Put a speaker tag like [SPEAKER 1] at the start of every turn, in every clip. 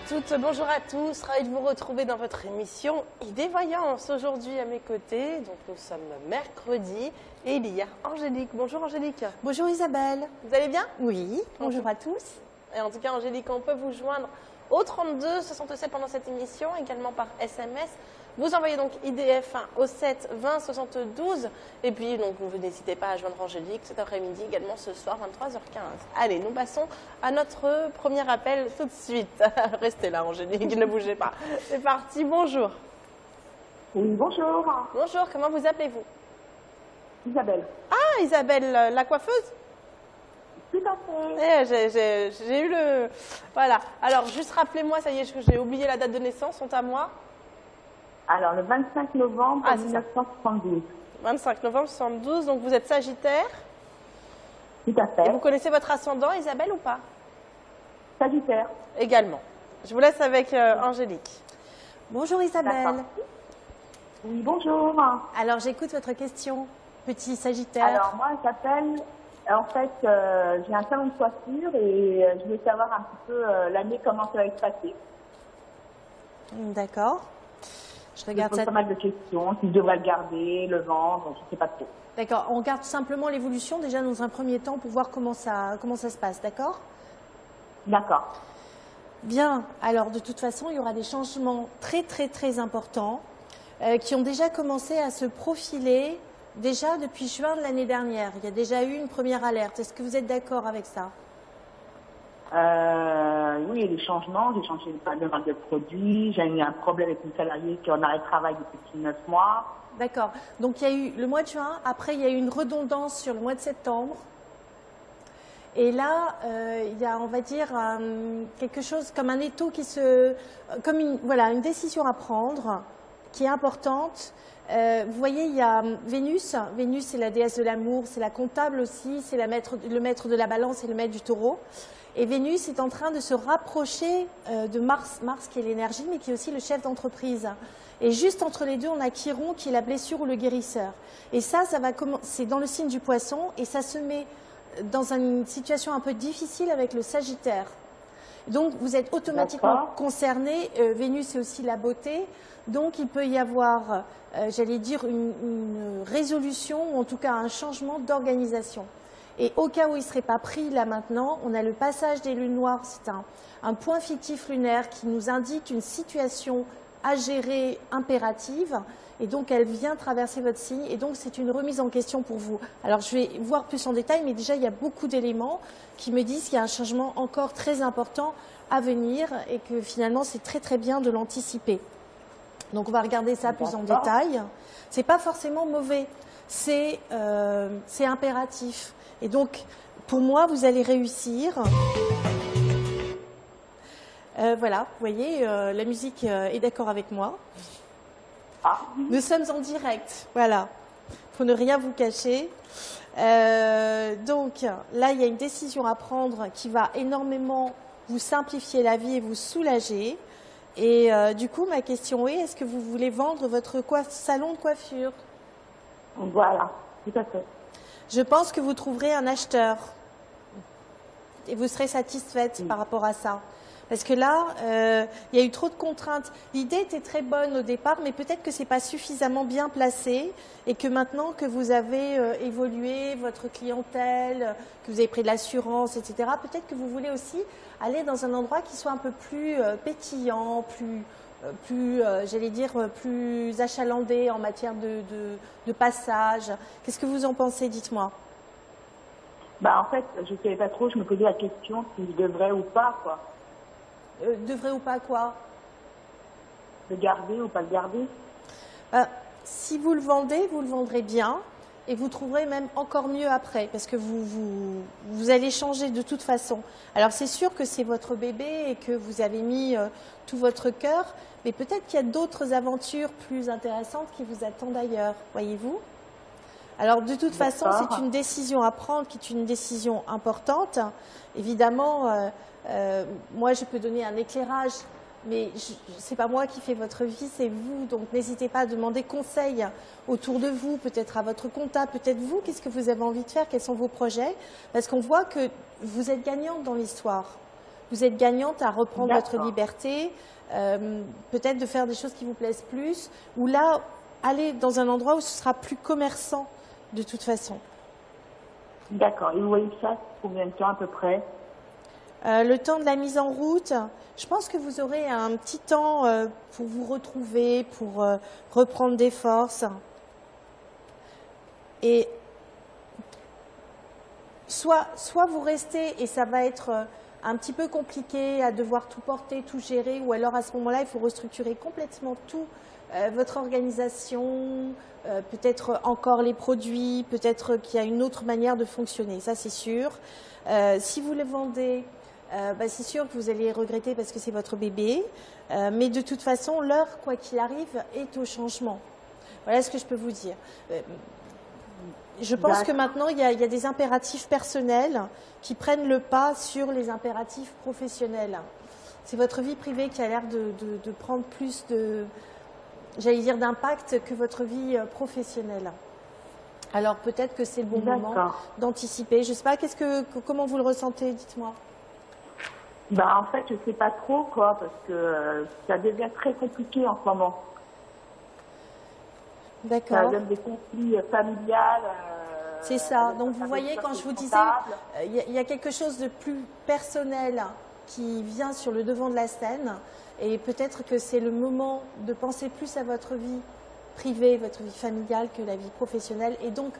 [SPEAKER 1] toutes, bonjour à tous, ravi de vous retrouver dans votre émission Idées Voyance. Aujourd'hui à mes côtés, donc nous sommes mercredi et il y a Angélique. Bonjour Angélique.
[SPEAKER 2] Bonjour Isabelle.
[SPEAKER 1] Vous allez bien?
[SPEAKER 2] Oui, bonjour à tous.
[SPEAKER 1] Et en tout cas Angélique, on peut vous joindre au 32 67 pendant cette émission, également par SMS. Vous envoyez donc IDF1 au 7 20 72 et puis donc vous n'hésitez pas à joindre Angélique cet après-midi, également ce soir 23h15. Allez, nous passons à notre premier appel tout de suite. Restez là Angélique, ne bougez pas. C'est parti, bonjour.
[SPEAKER 3] Oui, bonjour.
[SPEAKER 1] Bonjour, comment vous appelez-vous?
[SPEAKER 3] Isabelle.
[SPEAKER 1] Ah, Isabelle, la coiffeuse?
[SPEAKER 3] Tout à fait.
[SPEAKER 1] J'ai eu le... Voilà, alors juste rappelez-moi, ça y est, j'ai oublié la date de naissance, sont à moi.
[SPEAKER 3] Alors, le 25 novembre 1972.
[SPEAKER 1] 25 novembre 72, donc vous êtes Sagittaire.
[SPEAKER 3] Tout à fait.
[SPEAKER 1] Et vous connaissez votre ascendant, Isabelle, ou pas?
[SPEAKER 3] Sagittaire.
[SPEAKER 1] Également. Je vous laisse avec Angélique.
[SPEAKER 2] Bonjour Isabelle.
[SPEAKER 3] Oui, bonjour.
[SPEAKER 2] Alors j'écoute votre question, petit Sagittaire.
[SPEAKER 3] Alors, moi, j'appelle... En fait, j'ai un salon de coiffure et je voulais savoir un petit peu l'année, comment ça va se passer.
[SPEAKER 2] D'accord. Je regarde
[SPEAKER 3] pose
[SPEAKER 2] ça.
[SPEAKER 3] pas mal de questions, si je devrais le garder, le vendre, je ne sais pas trop.
[SPEAKER 2] D'accord, on regarde simplement l'évolution déjà dans un premier temps pour voir comment ça se passe, d'accord?
[SPEAKER 3] D'accord.
[SPEAKER 2] Bien, alors de toute façon, il y aura des changements très importants qui ont déjà commencé à se profiler déjà depuis juin de l'année dernière. Il y a déjà eu une première alerte. Est-ce que vous êtes d'accord avec ça?
[SPEAKER 3] Oui, il y a des changements. J'ai changé de marque de produits. J'ai eu un problème avec une salariée qui est en arrêt de travail depuis 9 mois.
[SPEAKER 2] D'accord. Donc, il y a eu le mois de juin. Après, il y a eu une redondance sur le mois de septembre. Et là, il y a, on va dire, quelque chose comme un étau qui se... Comme une décision à prendre qui est importante. Vous voyez, il y a Vénus. Vénus, c'est la déesse de l'amour. C'est la comptable aussi. C'est le maître de la balance et le maître du taureau. Et Vénus est en train de se rapprocher de Mars, Mars qui est l'énergie, mais qui est aussi le chef d'entreprise. Et juste entre les deux, on a Chiron qui est la blessure ou le guérisseur. Et ça va c'est dans le signe du Poisson, et ça se met dans une situation un peu difficile avec le Sagittaire. Donc, vous êtes automatiquement concerné. Vénus, c'est aussi la beauté. Donc, il peut y avoir, j'allais dire, une résolution, ou en tout cas un changement d'organisation. Et au cas où il ne serait pas pris là maintenant, on a le passage des lunes noires, c'est un point fictif lunaire qui nous indique une situation à gérer impérative. Et donc, elle vient traverser votre signe. Et donc, c'est une remise en question pour vous. Alors, je vais voir plus en détail, mais déjà, il y a beaucoup d'éléments qui me disent qu'il y a un changement encore très important à venir et que finalement, c'est très bien de l'anticiper. Donc, on va regarder ça plus en détail. Ce n'est pas forcément mauvais. C'est impératif. Et donc, pour moi, vous allez réussir. Voilà, vous voyez, la musique est d'accord avec moi. Nous sommes en direct, voilà, pour ne rien vous cacher. Donc, là, il y a une décision à prendre qui va énormément vous simplifier la vie et vous soulager. Et du coup, ma question est, est-ce que vous voulez vendre votre salon de coiffure?
[SPEAKER 3] Voilà, tout à fait.
[SPEAKER 2] Je pense que vous trouverez un acheteur et vous serez satisfaite par rapport à ça. Parce que là, il y a eu trop de contraintes. L'idée était très bonne au départ, mais peut-être que ce n'est pas suffisamment bien placé et que maintenant que vous avez évolué votre clientèle, que vous avez pris de l'assurance, etc., peut-être que vous voulez aussi aller dans un endroit qui soit un peu plus pétillant, j'allais dire, plus achalandé en matière de passage. Qu'est-ce que vous en pensez? Dites-moi.
[SPEAKER 3] En fait, je ne savais pas trop, je me posais la question si je devrais ou pas, quoi.
[SPEAKER 2] Devrait ou pas quoi?
[SPEAKER 3] Le garder ou pas le garder?
[SPEAKER 2] Si vous le vendrez bien et vous trouverez même encore mieux après parce que vous allez changer de toute façon. Alors c'est sûr que c'est votre bébé et que vous avez mis tout votre cœur, mais peut-être qu'il y a d'autres aventures plus intéressantes qui vous attendent ailleurs, voyez-vous? Alors de toute façon, c'est une décision à prendre qui est une décision importante. Évidemment, moi je peux donner un éclairage, mais ce n'est pas moi qui fais votre vie, c'est vous. Donc n'hésitez pas à demander conseil autour de vous, peut-être à votre comptable, peut-être vous, qu'est-ce que vous avez envie de faire, quels sont vos projets? Parce qu'on voit que vous êtes gagnante dans l'histoire. vous êtes gagnante à reprendre votre
[SPEAKER 3] D'accord.
[SPEAKER 2] liberté, peut-être de faire des choses qui vous plaisent plus, ou là, aller dans un endroit où ce sera plus commerçant de toute façon.
[SPEAKER 3] D'accord. Et vous voyez ça combien de temps à peu près?
[SPEAKER 2] Le temps de la mise en route, je pense que vous aurez un petit temps pour vous retrouver, pour reprendre des forces. Et soit vous restez et ça va être un petit peu compliqué à devoir tout porter, tout gérer, ou alors à ce moment-là, il faut restructurer complètement tout, votre organisation, peut-être encore les produits, peut-être qu'il y a une autre manière de fonctionner, ça c'est sûr. Si vous les vendez, c'est sûr que vous allez regretter parce que c'est votre bébé, mais de toute façon, l'heure, quoi qu'il arrive, est au changement. Voilà ce que je peux vous dire. Je pense que maintenant, il y a des impératifs personnels qui prennent le pas sur les impératifs professionnels. C'est votre vie privée qui a l'air de prendre plus j'allais dire, d'impact que votre vie professionnelle. Alors peut-être que c'est le bon moment d'anticiper. Je ne sais pas, comment vous le ressentez, dites-moi.
[SPEAKER 3] En fait, je ne sais pas trop, quoi, parce que ça devient très compliqué en ce moment.
[SPEAKER 2] D'accord.
[SPEAKER 3] Ça donne des conflits familiales.
[SPEAKER 2] C'est ça. Donc vous voyez, quand je vous disais, il y a quelque chose de plus personnel qui vient sur le devant de la scène. Et peut-être que c'est le moment de penser plus à votre vie privée, votre vie familiale que la vie professionnelle. Et donc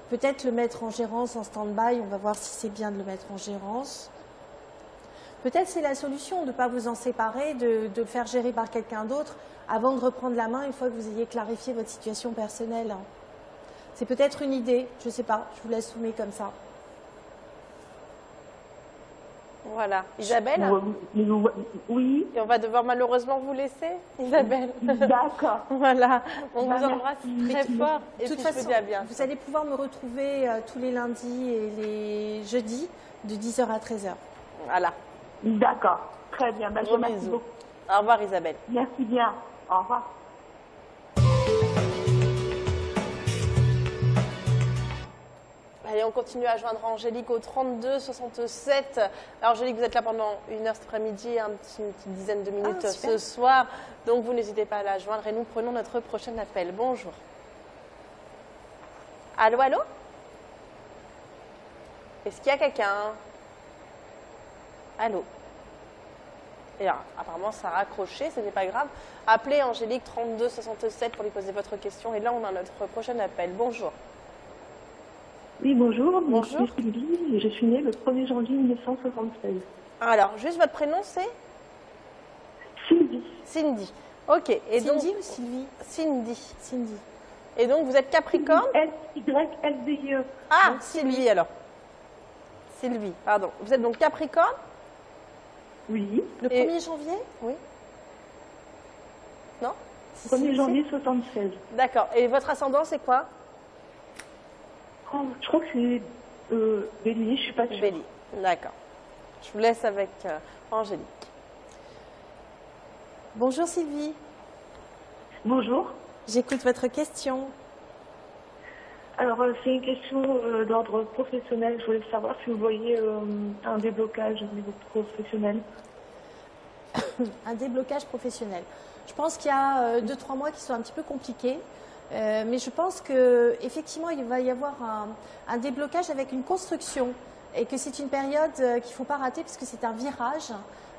[SPEAKER 2] peut-être le mettre en gérance, en stand-by. On va voir si c'est bien de le mettre en gérance. Peut-être c'est la solution de ne pas vous en séparer, de le faire gérer par quelqu'un d'autre avant de reprendre la main une fois que vous ayez clarifié votre situation personnelle. C'est peut-être une idée, je ne sais pas, je vous laisse soumettre comme ça.
[SPEAKER 1] Voilà. Isabelle?
[SPEAKER 3] Oui.
[SPEAKER 1] Et on va devoir malheureusement vous laisser, Isabelle.
[SPEAKER 3] D'accord.
[SPEAKER 1] Voilà. On vous embrasse très fort.
[SPEAKER 2] De toute façon, vous allez pouvoir me retrouver tous les lundis et les jeudis de 10h à 13h.
[SPEAKER 1] Voilà.
[SPEAKER 3] D'accord. Très bien. Je vous remercie beaucoup.
[SPEAKER 1] Au revoir, Isabelle.
[SPEAKER 3] Merci bien. Au revoir.
[SPEAKER 1] Allez, on continue à joindre Angélique au 32 67. Alors, Angélique, vous êtes là pendant une heure cet après-midi, une petite dizaine de minutes ce soir. Donc, vous n'hésitez pas à la joindre et nous prenons notre prochain appel. Bonjour. Allô, allô? Est-ce qu'il y a quelqu'un? Allô? Et alors, apparemment, ça a raccroché, ce n'est pas grave. Appelez Angélique 32 67 pour lui poser votre question. Et là, on a notre prochain appel. Bonjour.
[SPEAKER 4] Oui, bonjour.
[SPEAKER 1] Bonjour.
[SPEAKER 4] Je suis Sylvie et je suis née le 1er janvier 1976.
[SPEAKER 1] Alors, juste votre prénom, c'est
[SPEAKER 4] Sylvie.
[SPEAKER 1] Cindy. Ok. Et
[SPEAKER 2] Cindy
[SPEAKER 1] donc,
[SPEAKER 2] ou Sylvie?
[SPEAKER 1] Cindy.
[SPEAKER 2] Cindy.
[SPEAKER 1] Et donc, vous êtes Capricorne?
[SPEAKER 4] S-Y-L-D-I-E.
[SPEAKER 1] Ah, Sylvie alors. Sylvie, pardon. Vous êtes donc Capricorne?
[SPEAKER 4] Oui.
[SPEAKER 2] Le 1er janvier?
[SPEAKER 1] Oui. Non?
[SPEAKER 4] 1er janvier 76.
[SPEAKER 1] D'accord. Et votre ascendant, c'est quoi?
[SPEAKER 4] Oh, je crois que c'est Bélier, je ne suis pas sûre.
[SPEAKER 1] Bélier. D'accord. Je vous laisse avec Angélique.
[SPEAKER 2] Bonjour Sylvie.
[SPEAKER 4] Bonjour.
[SPEAKER 2] J'écoute votre question.
[SPEAKER 4] Alors, c'est une question d'ordre professionnel. Je voulais savoir si vous voyez un déblocage au niveau professionnel.
[SPEAKER 2] Un déblocage professionnel. Je pense qu'il y a 2-3 mois qui sont un petit peu compliqués. Mais je pense qu'effectivement, il va y avoir un déblocage avec une construction et que c'est une période qu'il ne faut pas rater puisque c'est un virage.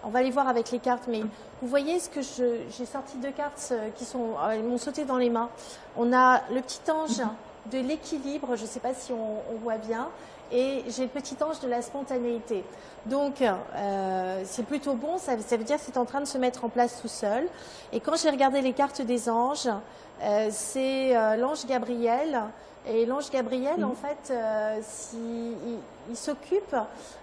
[SPEAKER 2] On va aller voir avec les cartes, mais vous voyez ce que j'ai sorti 2 cartes qui m'ont sauté dans les mains. On a le petit ange de l'équilibre, je ne sais pas si on voit bien, et j'ai le petit ange de la spontanéité. Donc, c'est plutôt bon, ça veut dire que c'est en train de se mettre en place tout seul. Et quand j'ai regardé les cartes des anges, c'est l'ange Gabriel. Et l'ange Gabriel, en fait, il s'occupe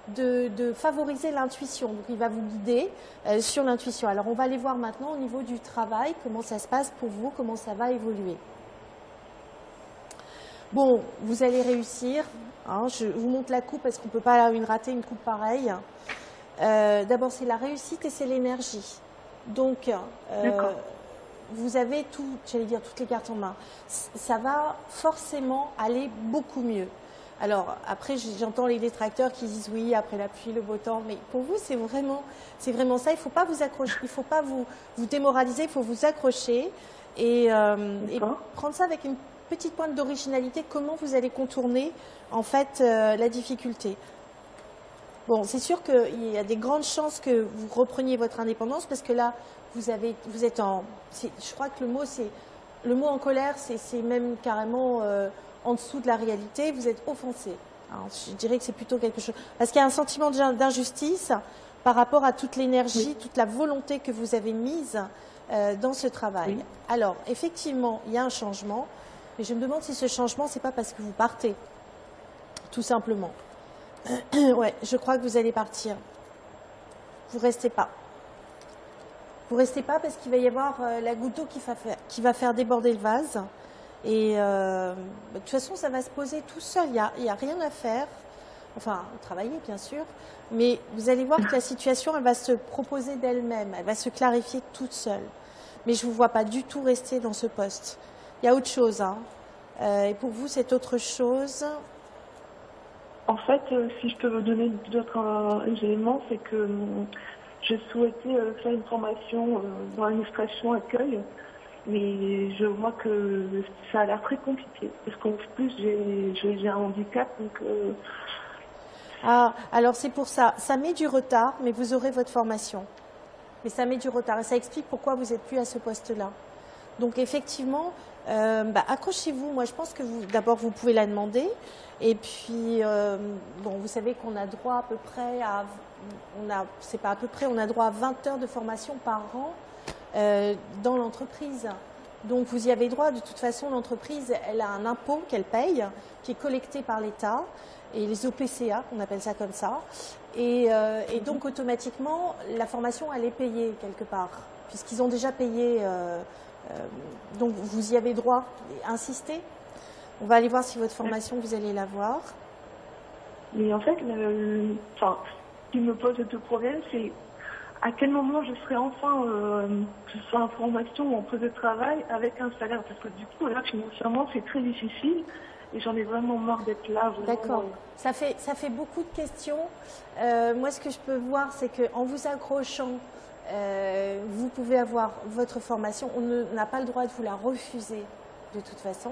[SPEAKER 2] de favoriser l'intuition. Donc, il va vous guider sur l'intuition. Alors, on va aller voir maintenant au niveau du travail, comment ça se passe pour vous, comment ça va évoluer. Bon, vous allez réussir. Hein, je vous montre la coupe parce qu'on ne peut pas rater une coupe pareille. D'abord, c'est la réussite et c'est l'énergie. Donc, vous avez toutes les cartes en main. Ça va forcément aller beaucoup mieux. Alors, après, j'entends les détracteurs qui disent oui, après la pluie, le beau temps. Mais pour vous, c'est vraiment ça. Il ne faut pas vous accrocher, il ne faut pas vous démoraliser, il faut vous accrocher et prendre ça avec une petite pointe d'originalité. Comment vous allez contourner, en fait, la difficulté. Bon, c'est sûr qu'il y a des grandes chances que vous repreniez votre indépendance parce que là, vous êtes en... Je crois que le mot en colère, c'est même carrément... en dessous de la réalité, vous êtes offensé. Alors, je dirais que c'est plutôt quelque chose... Parce qu'il y a un sentiment d'injustice par rapport à toute l'énergie, toute la volonté que vous avez mise dans ce travail. Oui. Alors, effectivement, il y a un changement, mais je me demande si ce changement, ce n'est pas parce que vous partez, tout simplement. Ouais, je crois que vous allez partir. Vous ne restez pas. Vous ne restez pas parce qu'il va y avoir la goutte d'eau qui va faire déborder le vase. Et de toute façon, ça va se poser tout seul. Il y a rien à faire. Enfin, travailler, bien sûr. Mais vous allez voir que la situation, elle va se proposer d'elle-même. Elle va se clarifier toute seule. Mais je ne vous vois pas du tout rester dans ce poste. Il y a autre chose. Hein. Et pour vous, c'est autre chose.
[SPEAKER 4] En fait, si je peux vous donner d'autres éléments, c'est que je souhaitais faire une formation dans l'administration accueil. Mais je vois que ça a l'air très compliqué. Parce qu'en plus, j'ai un handicap. Donc,
[SPEAKER 2] Ah, alors c'est pour ça. Ça met du retard, mais vous aurez votre formation. Mais ça met du retard. Et ça explique pourquoi vous n'êtes plus à ce poste-là. Donc effectivement, accrochez-vous. Moi, je pense que d'abord, vous pouvez la demander. Et puis, bon, vous savez qu'on a droit à peu près à... C'est pas à peu près, on a droit à 20 heures de formation par an. Dans l'entreprise. Donc vous y avez droit. De toute façon, l'entreprise, elle a un impôt qu'elle paye, qui est collecté par l'État, et les OPCA, on appelle ça comme ça. Et donc automatiquement, la formation, elle est payée quelque part, puisqu'ils ont déjà payé. Donc vous y avez droit. Insistez. On va aller voir si votre formation, vous allez la voir.
[SPEAKER 4] Mais en fait, ce qui me pose deux problèmes, c'est à quel moment je serai enfin, que ce soit en formation ou en poste de travail, avec un salaire. Parce que du coup, là, financièrement, c'est très difficile et j'en ai vraiment marre d'être là.
[SPEAKER 2] D'accord. Ça fait beaucoup de questions. Moi, ce que je peux voir, c'est qu'en vous accrochant, vous pouvez avoir votre formation. On n'a pas le droit de vous la refuser de toute façon.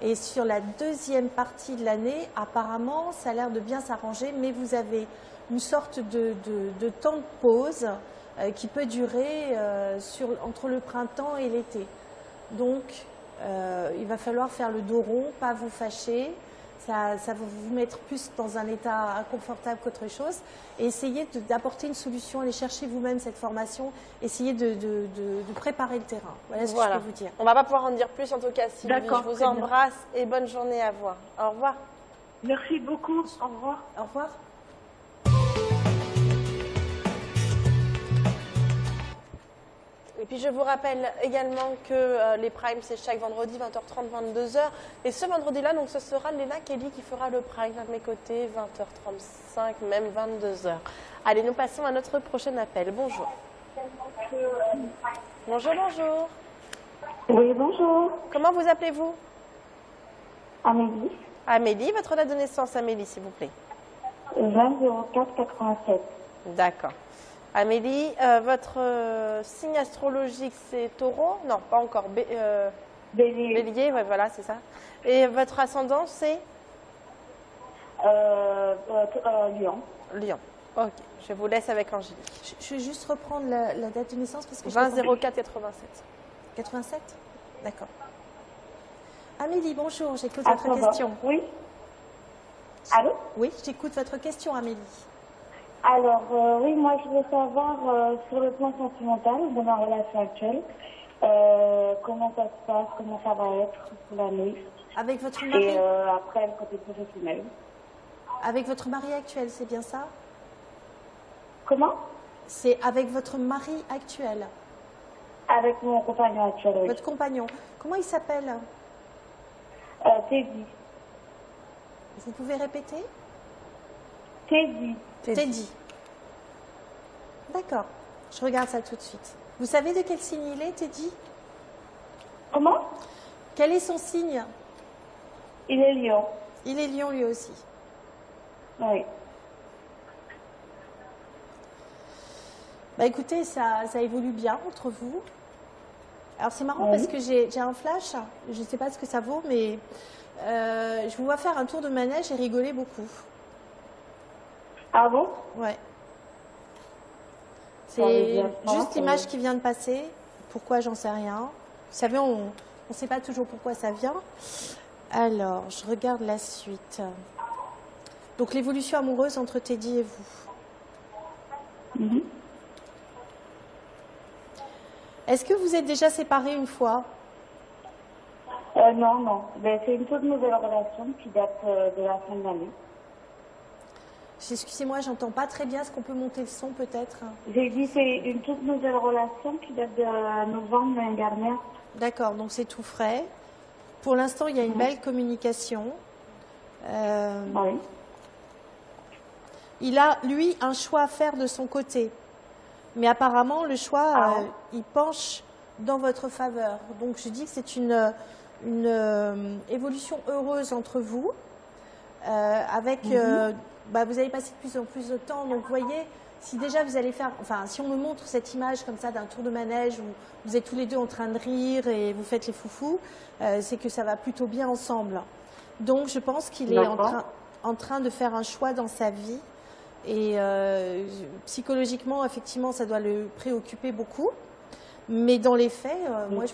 [SPEAKER 2] Et sur la deuxième partie de l'année, apparemment, ça a l'air de bien s'arranger, mais vous avez une sorte de temps de pause qui peut durer entre le printemps et l'été. Donc, il va falloir faire le dos rond, pas vous fâcher. Ça va vous mettre plus dans un état inconfortable qu'autre chose. Et essayez d'apporter une solution, aller chercher vous-même cette formation, essayez de préparer le terrain. Voilà ce que je peux vous dire.
[SPEAKER 1] On ne va pas pouvoir en dire plus en tout cas, Sylvie.
[SPEAKER 4] D'accord,
[SPEAKER 1] je vous embrasse et bonne journée à vous. Au revoir.
[SPEAKER 4] Merci beaucoup. Au revoir.
[SPEAKER 2] Au revoir.
[SPEAKER 1] Et puis je vous rappelle également que les primes, c'est chaque vendredi, 20h30, 22h. Et ce vendredi-là, donc ce sera Léna Kelly qui fera le prime à mes côtés, 20h35, même 22h. Allez, nous passons à notre prochain appel. Bonjour. Bonjour, bonjour.
[SPEAKER 3] Oui, bonjour.
[SPEAKER 1] Comment vous appelez-vous?
[SPEAKER 3] Amélie.
[SPEAKER 1] Amélie, votre date de naissance, Amélie, s'il vous plaît.
[SPEAKER 3] 20-04-87.
[SPEAKER 1] D'accord. Amélie, votre signe astrologique, c'est Taureau? Non, pas encore.
[SPEAKER 3] Bélier.
[SPEAKER 1] Bélier, ouais, voilà, c'est ça. Et votre ascendant, c'est
[SPEAKER 3] Lion.
[SPEAKER 1] Lion. Ok, je vous laisse avec Angélique.
[SPEAKER 2] Je vais juste reprendre la date de naissance parce que
[SPEAKER 1] 20-04-87.
[SPEAKER 2] 87. D'accord. Amélie, bonjour, j'écoute votre question.
[SPEAKER 3] Oui. Allô?
[SPEAKER 2] Oui, j'écoute votre question, Amélie.
[SPEAKER 3] Alors, oui, moi, je voulais savoir, sur le plan sentimental de ma relation actuelle, comment ça se passe, comment ça va être pour l'année.
[SPEAKER 2] Avec votre mari?
[SPEAKER 3] Et après, le côté professionnel.
[SPEAKER 2] Avec votre mari actuel, c'est bien ça?
[SPEAKER 3] Comment?
[SPEAKER 2] C'est avec votre mari actuel?
[SPEAKER 3] Avec mon compagnon actuel, oui.
[SPEAKER 2] Votre compagnon. Comment il s'appelle?
[SPEAKER 3] Teddy.
[SPEAKER 2] Vous pouvez répéter?
[SPEAKER 3] Teddy.
[SPEAKER 2] Teddy. D'accord. Je regarde ça tout de suite. Vous savez de quel signe il est, Teddy?
[SPEAKER 3] Comment?
[SPEAKER 2] Quel est son signe?
[SPEAKER 3] Il est Lion.
[SPEAKER 2] Il est lion lui aussi.
[SPEAKER 3] Oui.
[SPEAKER 2] Bah écoutez, ça évolue bien entre vous. Alors c'est marrant parce que j'ai un flash, je ne sais pas ce que ça vaut, mais je vous vois faire un tour de manège et rigoler beaucoup.
[SPEAKER 3] Ah bon?
[SPEAKER 2] Ouais.
[SPEAKER 3] Ça veut
[SPEAKER 2] C'est
[SPEAKER 3] dire quoi,
[SPEAKER 2] juste
[SPEAKER 3] ça
[SPEAKER 2] l'image
[SPEAKER 3] veut-
[SPEAKER 2] qui vient de passer. Pourquoi, j'en sais rien. Vous savez, on ne sait pas toujours pourquoi ça vient. Alors, je regarde la suite. Donc l'évolution amoureuse entre Teddy et vous.
[SPEAKER 3] Mhm.
[SPEAKER 2] Est-ce que vous êtes déjà séparés une fois?
[SPEAKER 3] Non, non. Ben, c'est une toute nouvelle relation qui date de la fin de l'année.
[SPEAKER 2] Excusez-moi, j'entends pas très bien. Est-ce qu'on peut monter le son peut-être?
[SPEAKER 3] J'ai dit c'est une toute nouvelle relation qui date de novembre l'année dernière.
[SPEAKER 2] D'accord, donc c'est tout frais. Pour l'instant, il y a une belle communication.
[SPEAKER 3] Oui.
[SPEAKER 2] Il a, lui, un choix à faire de son côté. Mais apparemment, le choix, il penche dans votre faveur. Donc, je dis que c'est une évolution heureuse entre vous. Avec, vous allez passer de plus en plus de temps. Donc, vous voyez, si déjà vous allez faire, enfin, si on me montre cette image comme ça d'un tour de manège où vous êtes tous les deux en train de rire et vous faites les foufous, c'est que ça va plutôt bien ensemble. Donc, je pense qu'il est en train de faire un choix dans sa vie. Et psychologiquement, effectivement, ça doit le préoccuper beaucoup. Mais dans les faits, moi, je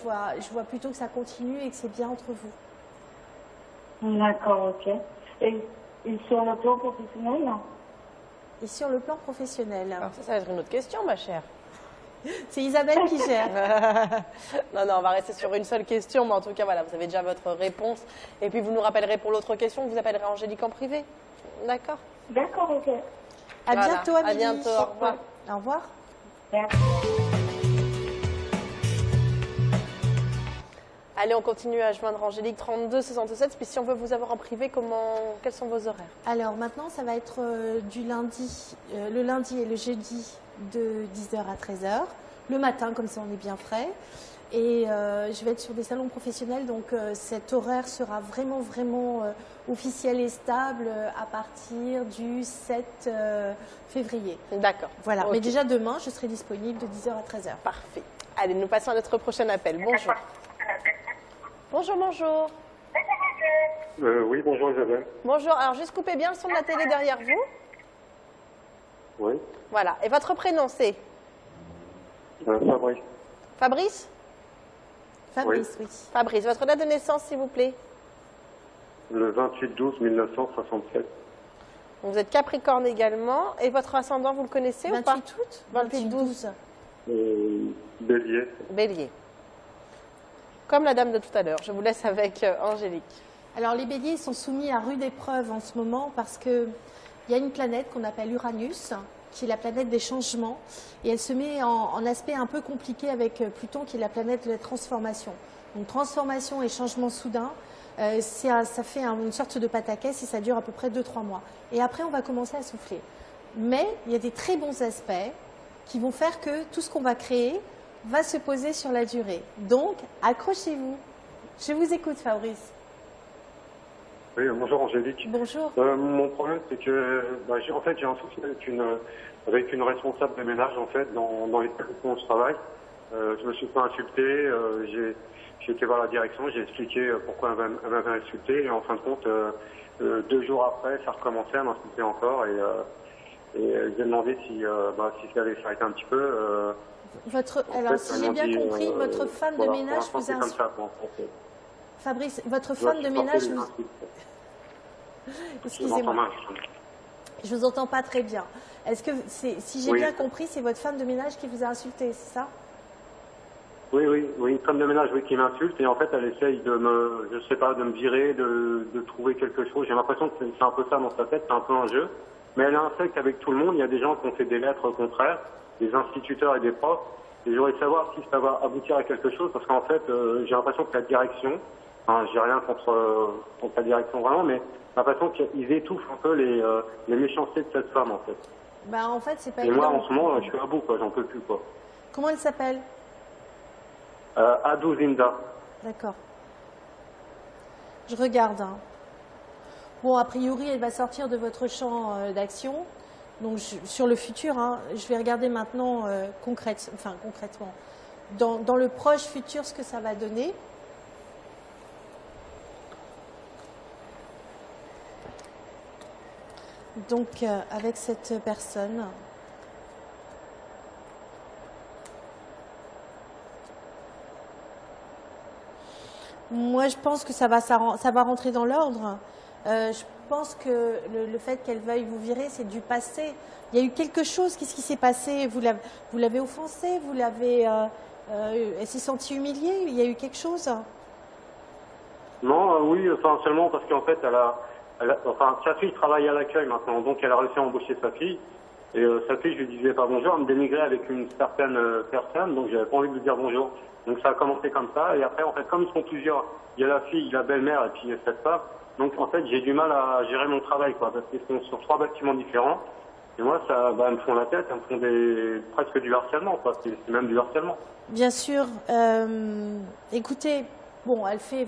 [SPEAKER 2] vois plutôt que ça continue et que c'est bien entre vous.
[SPEAKER 3] D'accord, ok. Et sur le plan professionnel?
[SPEAKER 2] Et sur le plan professionnel,
[SPEAKER 1] Alors ça va être une autre question, ma chère.
[SPEAKER 2] c'est Isabelle qui gère.
[SPEAKER 1] Non, on va rester sur une seule question, mais en tout cas, voilà, vous avez déjà votre réponse. Et puis, vous nous rappellerez pour l'autre question, vous appellerez Angélique en privé. D'accord?
[SPEAKER 3] D'accord, ok.
[SPEAKER 2] À
[SPEAKER 1] Voilà.
[SPEAKER 2] bientôt, Amélie.
[SPEAKER 1] À bientôt, au revoir.
[SPEAKER 2] Au revoir.
[SPEAKER 3] Merci.
[SPEAKER 1] Allez, on continue à joindre Angélique 32 67. Puis si on veut vous avoir en privé, quels sont vos horaires?
[SPEAKER 2] Alors maintenant, ça va être du lundi, le lundi et le jeudi de 10h à 13h. Le matin, comme ça on est bien frais. Et je vais être sur des salons professionnels, donc cet horaire sera vraiment officiel et stable à partir du 7 février.
[SPEAKER 1] D'accord.
[SPEAKER 2] Voilà,
[SPEAKER 1] Ok.
[SPEAKER 2] mais déjà demain, je serai disponible de 10h à 13h.
[SPEAKER 1] Parfait. Allez, nous passons à notre prochain appel. Bonjour. Bonjour.
[SPEAKER 5] Oui, bonjour Isabelle.
[SPEAKER 1] Bonjour. Alors, juste coupez bien le son de la télé derrière vous.
[SPEAKER 5] Oui,
[SPEAKER 1] Voilà. Et votre prénom, c'est
[SPEAKER 5] Fabrice.
[SPEAKER 1] Fabrice?
[SPEAKER 2] Fabrice, oui.
[SPEAKER 1] Fabrice. Votre date de naissance, s'il vous plaît?
[SPEAKER 5] Le 28-12-1967.
[SPEAKER 1] Vous êtes Capricorne également. Et votre ascendant, vous le connaissez ou pas?
[SPEAKER 2] 28 août
[SPEAKER 1] 28-12.
[SPEAKER 5] Bélier.
[SPEAKER 1] Bélier. Comme la dame de tout à l'heure. Je vous laisse avec Angélique.
[SPEAKER 2] Alors les béliers sont soumis à rude épreuve en ce moment parce qu'il y a une planète qu'on appelle Uranus, qui est la planète des changements, et elle se met en aspect un peu compliqué avec Pluton, qui est la planète de la transformation. Donc transformation et changement soudain, ça fait une sorte de pataquès et ça dure à peu près 2-3 mois. Et après, on va commencer à souffler. Mais il y a des très bons aspects qui vont faire que tout ce qu'on va créer va se poser sur la durée. Donc, accrochez-vous. Je vous écoute, Fabrice.
[SPEAKER 5] Oui, bonjour Angélique.
[SPEAKER 2] Bonjour.
[SPEAKER 5] Mon problème, c'est que j'ai un souci avec une responsable de ménage en fait dans l'établissement où je travaille. Je me suis pas insulté. J'ai été voir la direction, j'ai expliqué pourquoi elle m'avait insulté, et en fin de compte, 2 jours après, ça recommençait à m'insulter encore, et j'ai demandé si ça allait s'arrêter un petit peu.
[SPEAKER 2] Alors, si j'ai bien compris, votre femme de ménage vous a insulté. Fabrice, votre femme de ménage vous... Excusez-moi, je vous entends pas très bien. Est-ce que, si j'ai bien compris, c'est votre femme de ménage qui vous a insulté, c'est ça?
[SPEAKER 5] Oui, une femme de ménage, qui m'insulte, et en fait, elle essaye de me virer, de trouver quelque chose. J'ai l'impression que c'est un peu ça dans sa tête, c'est un peu un jeu. Mais elle insecte avec tout le monde. Il y a des gens qui ont fait des lettres contraires, des instituteurs et des profs. Et j'aurais savoir si ça va aboutir à quelque chose, parce qu'en fait, j'ai l'impression que la direction, j'ai rien contre la direction vraiment, mais j'ai l'impression qu'ils étouffent un peu les méchancetés de cette femme, en fait.
[SPEAKER 2] En fait, c'est pas
[SPEAKER 5] et
[SPEAKER 2] évident.
[SPEAKER 5] moi, en ce moment, je suis à bout, quoi, j'en peux plus, quoi.
[SPEAKER 2] Comment elle s'appelle?
[SPEAKER 5] Adou Zinda.
[SPEAKER 2] D'accord. Je regarde. Bon, a priori, elle va sortir de votre champ d'action. Donc, sur le futur, hein, je vais regarder maintenant concrètement, dans le proche futur, ce que ça va donner. Donc, avec cette personne. Moi, je pense que ça va rentrer dans l'ordre. Je pense que le fait qu'elle veuille vous virer, c'est du passé. Il y a eu quelque chose. Qu'est-ce qui s'est passé? Vous l'avez offensée? Elle s'est sentie humiliée? Il y a eu quelque chose?
[SPEAKER 5] Non, oui, enfin seulement parce qu'en fait, enfin, sa fille travaille à l'accueil maintenant, donc elle a réussi à embaucher sa fille. Et sa fille, je lui disais pas bonjour, elle me dénigrait avec une certaine personne, donc j'avais pas envie de lui dire bonjour. Donc ça a commencé comme ça, et après, en fait, comme ils sont plusieurs, il y a la fille, la belle-mère, et puis il y a cette femme. Donc en fait, j'ai du mal à gérer mon travail, quoi, parce qu'ils sont sur 3 bâtiments différents. Et moi, ça, elles me font la tête, elles me font presque du harcèlement, quoi. C'est même du harcèlement.
[SPEAKER 2] Bien sûr. Écoutez, bon, elle fait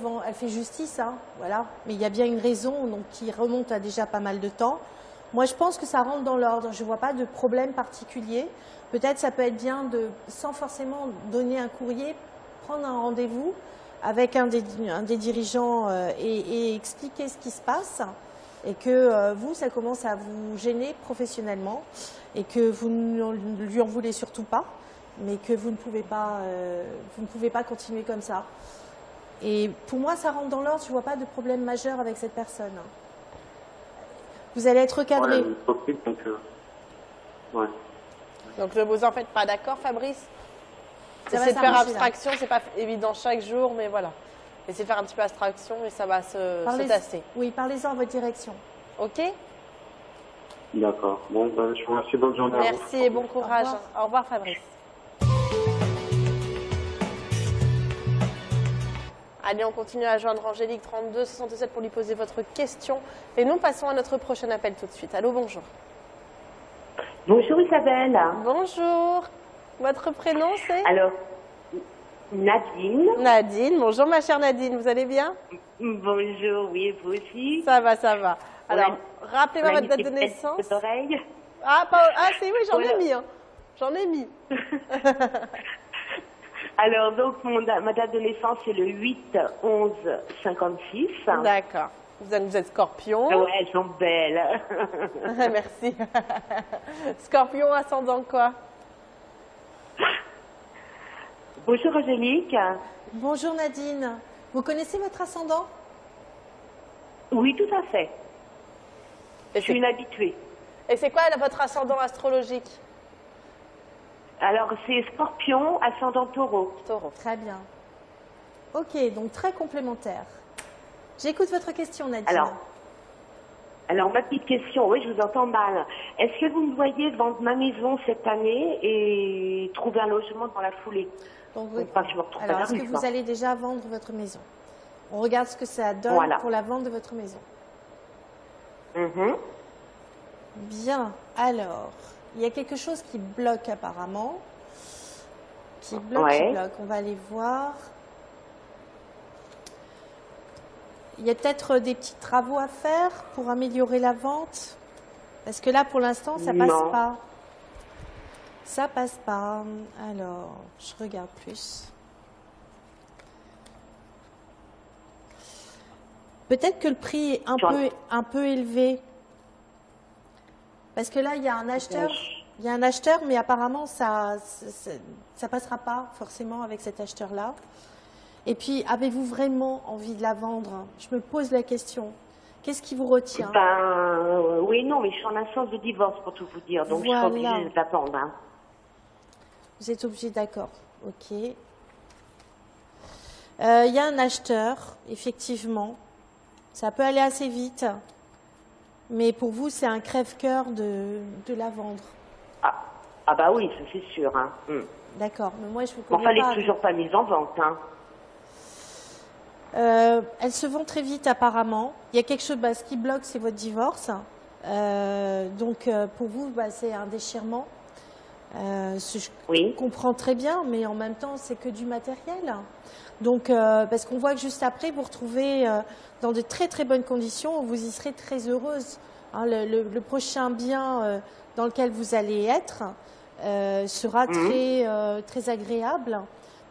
[SPEAKER 2] justice, hein, voilà. Mais il y a bien une raison, donc qui remonte à déjà pas mal de temps. Moi, je pense que ça rentre dans l'ordre. Je ne vois pas de problème particulier. Peut-être ça peut être bien sans forcément donner un courrier, prendre un rendez-vous avec un des dirigeants et expliquer ce qui se passe. Et que vous, ça commence à vous gêner professionnellement et que vous ne lui en voulez surtout pas, mais que vous ne pouvez pas continuer comme ça. Et pour moi, ça rentre dans l'ordre. Je ne vois pas de problème majeur avec cette personne. Vous allez être recadré.
[SPEAKER 5] Ouais, donc, ouais.
[SPEAKER 1] Donc ne vous en faites pas, d'accord, Fabrice?
[SPEAKER 2] Essayez
[SPEAKER 1] de faire abstraction, c'est pas évident chaque jour, mais voilà. Essayez de faire un petit peu abstraction et ça va se tasser.
[SPEAKER 2] Oui, parlez-en à votre direction.
[SPEAKER 1] Ok?
[SPEAKER 5] D'accord. Bon, ben, je vous remercie, bonne journée.
[SPEAKER 1] Merci et bon courage. Au revoir Fabrice. Allez, on continue à joindre Angélique 32 67 pour lui poser votre question. Et nous passons à notre prochain appel tout de suite. Allô, bonjour.
[SPEAKER 6] Bonjour Isabelle.
[SPEAKER 1] Bonjour. Votre prénom c'est?
[SPEAKER 6] Alors, Nadine.
[SPEAKER 1] Nadine. Bonjour ma chère Nadine, vous allez bien?
[SPEAKER 6] Bonjour, oui, vous aussi.
[SPEAKER 1] Ça va, ça va. Alors, rappelez-moi votre date de naissance. Ah, c'est oui, j'en ai mis. Hein. J'en ai mis.
[SPEAKER 6] Alors, donc, ma date de naissance, c'est le 8-11-56.
[SPEAKER 1] D'accord. Vous êtes scorpion.
[SPEAKER 6] Ouais, elles sont belles.
[SPEAKER 1] Merci. Scorpion, ascendant quoi?
[SPEAKER 6] Bonjour Angélique.
[SPEAKER 2] Bonjour Nadine. Vous connaissez votre ascendant?
[SPEAKER 6] Oui, tout à fait.
[SPEAKER 1] Je
[SPEAKER 6] suis une habituée.
[SPEAKER 1] Et c'est quoi votre ascendant astrologique?
[SPEAKER 6] Alors, c'est Scorpion, ascendant Taureau.
[SPEAKER 2] Taureau. Très bien. Ok, donc très complémentaire. J'écoute votre question, Nadine.
[SPEAKER 6] Alors, ma petite question, oui, je vous entends mal. Est-ce que vous me voyez vendre ma maison cette année et trouver un logement dans la foulée?
[SPEAKER 2] Donc, oui. Alors, est-ce que vous allez déjà vendre votre maison? On regarde ce que ça donne pour la vente de votre maison. Bien. Alors, il y a quelque chose qui bloque apparemment. Qui bloque. On va aller voir. Il y a peut-être des petits travaux à faire pour améliorer la vente. Parce que là, pour l'instant, ça passe pas. Ça passe pas. Alors, je regarde plus. Peut-être que le prix est un peu élevé. Parce que là, il y a un acheteur. Il y a un acheteur, mais apparemment, ça passera pas forcément avec cet acheteur-là. Et puis, avez-vous vraiment envie de la vendre? Je me pose la question. Qu'est-ce qui vous retient?
[SPEAKER 6] Oui, non, mais je suis en instance de divorce, pour tout vous dire. Donc, je suis obligée de l'attendre. Hein.
[SPEAKER 2] Vous êtes obligé, d'accord. Ok. Il y a un acheteur, effectivement. Ça peut aller assez vite. Mais pour vous, c'est un crève-cœur de la vendre.
[SPEAKER 6] Ah bah oui, ça c'est sûr. Hein.
[SPEAKER 2] D'accord, mais moi je vous connais
[SPEAKER 6] pas. Elle n'est toujours pas mise en vente. Hein.
[SPEAKER 2] Elle se vend très vite apparemment. Il y a quelque chose, ce qui bloque, c'est votre divorce. Donc pour vous, c'est un déchirement. Je comprends très bien, mais en même temps, c'est que du matériel. Donc, parce qu'on voit que juste après, vous retrouvez dans de très très bonnes conditions, vous y serez très heureuse. Hein, le prochain bien dans lequel vous allez être sera très, très agréable.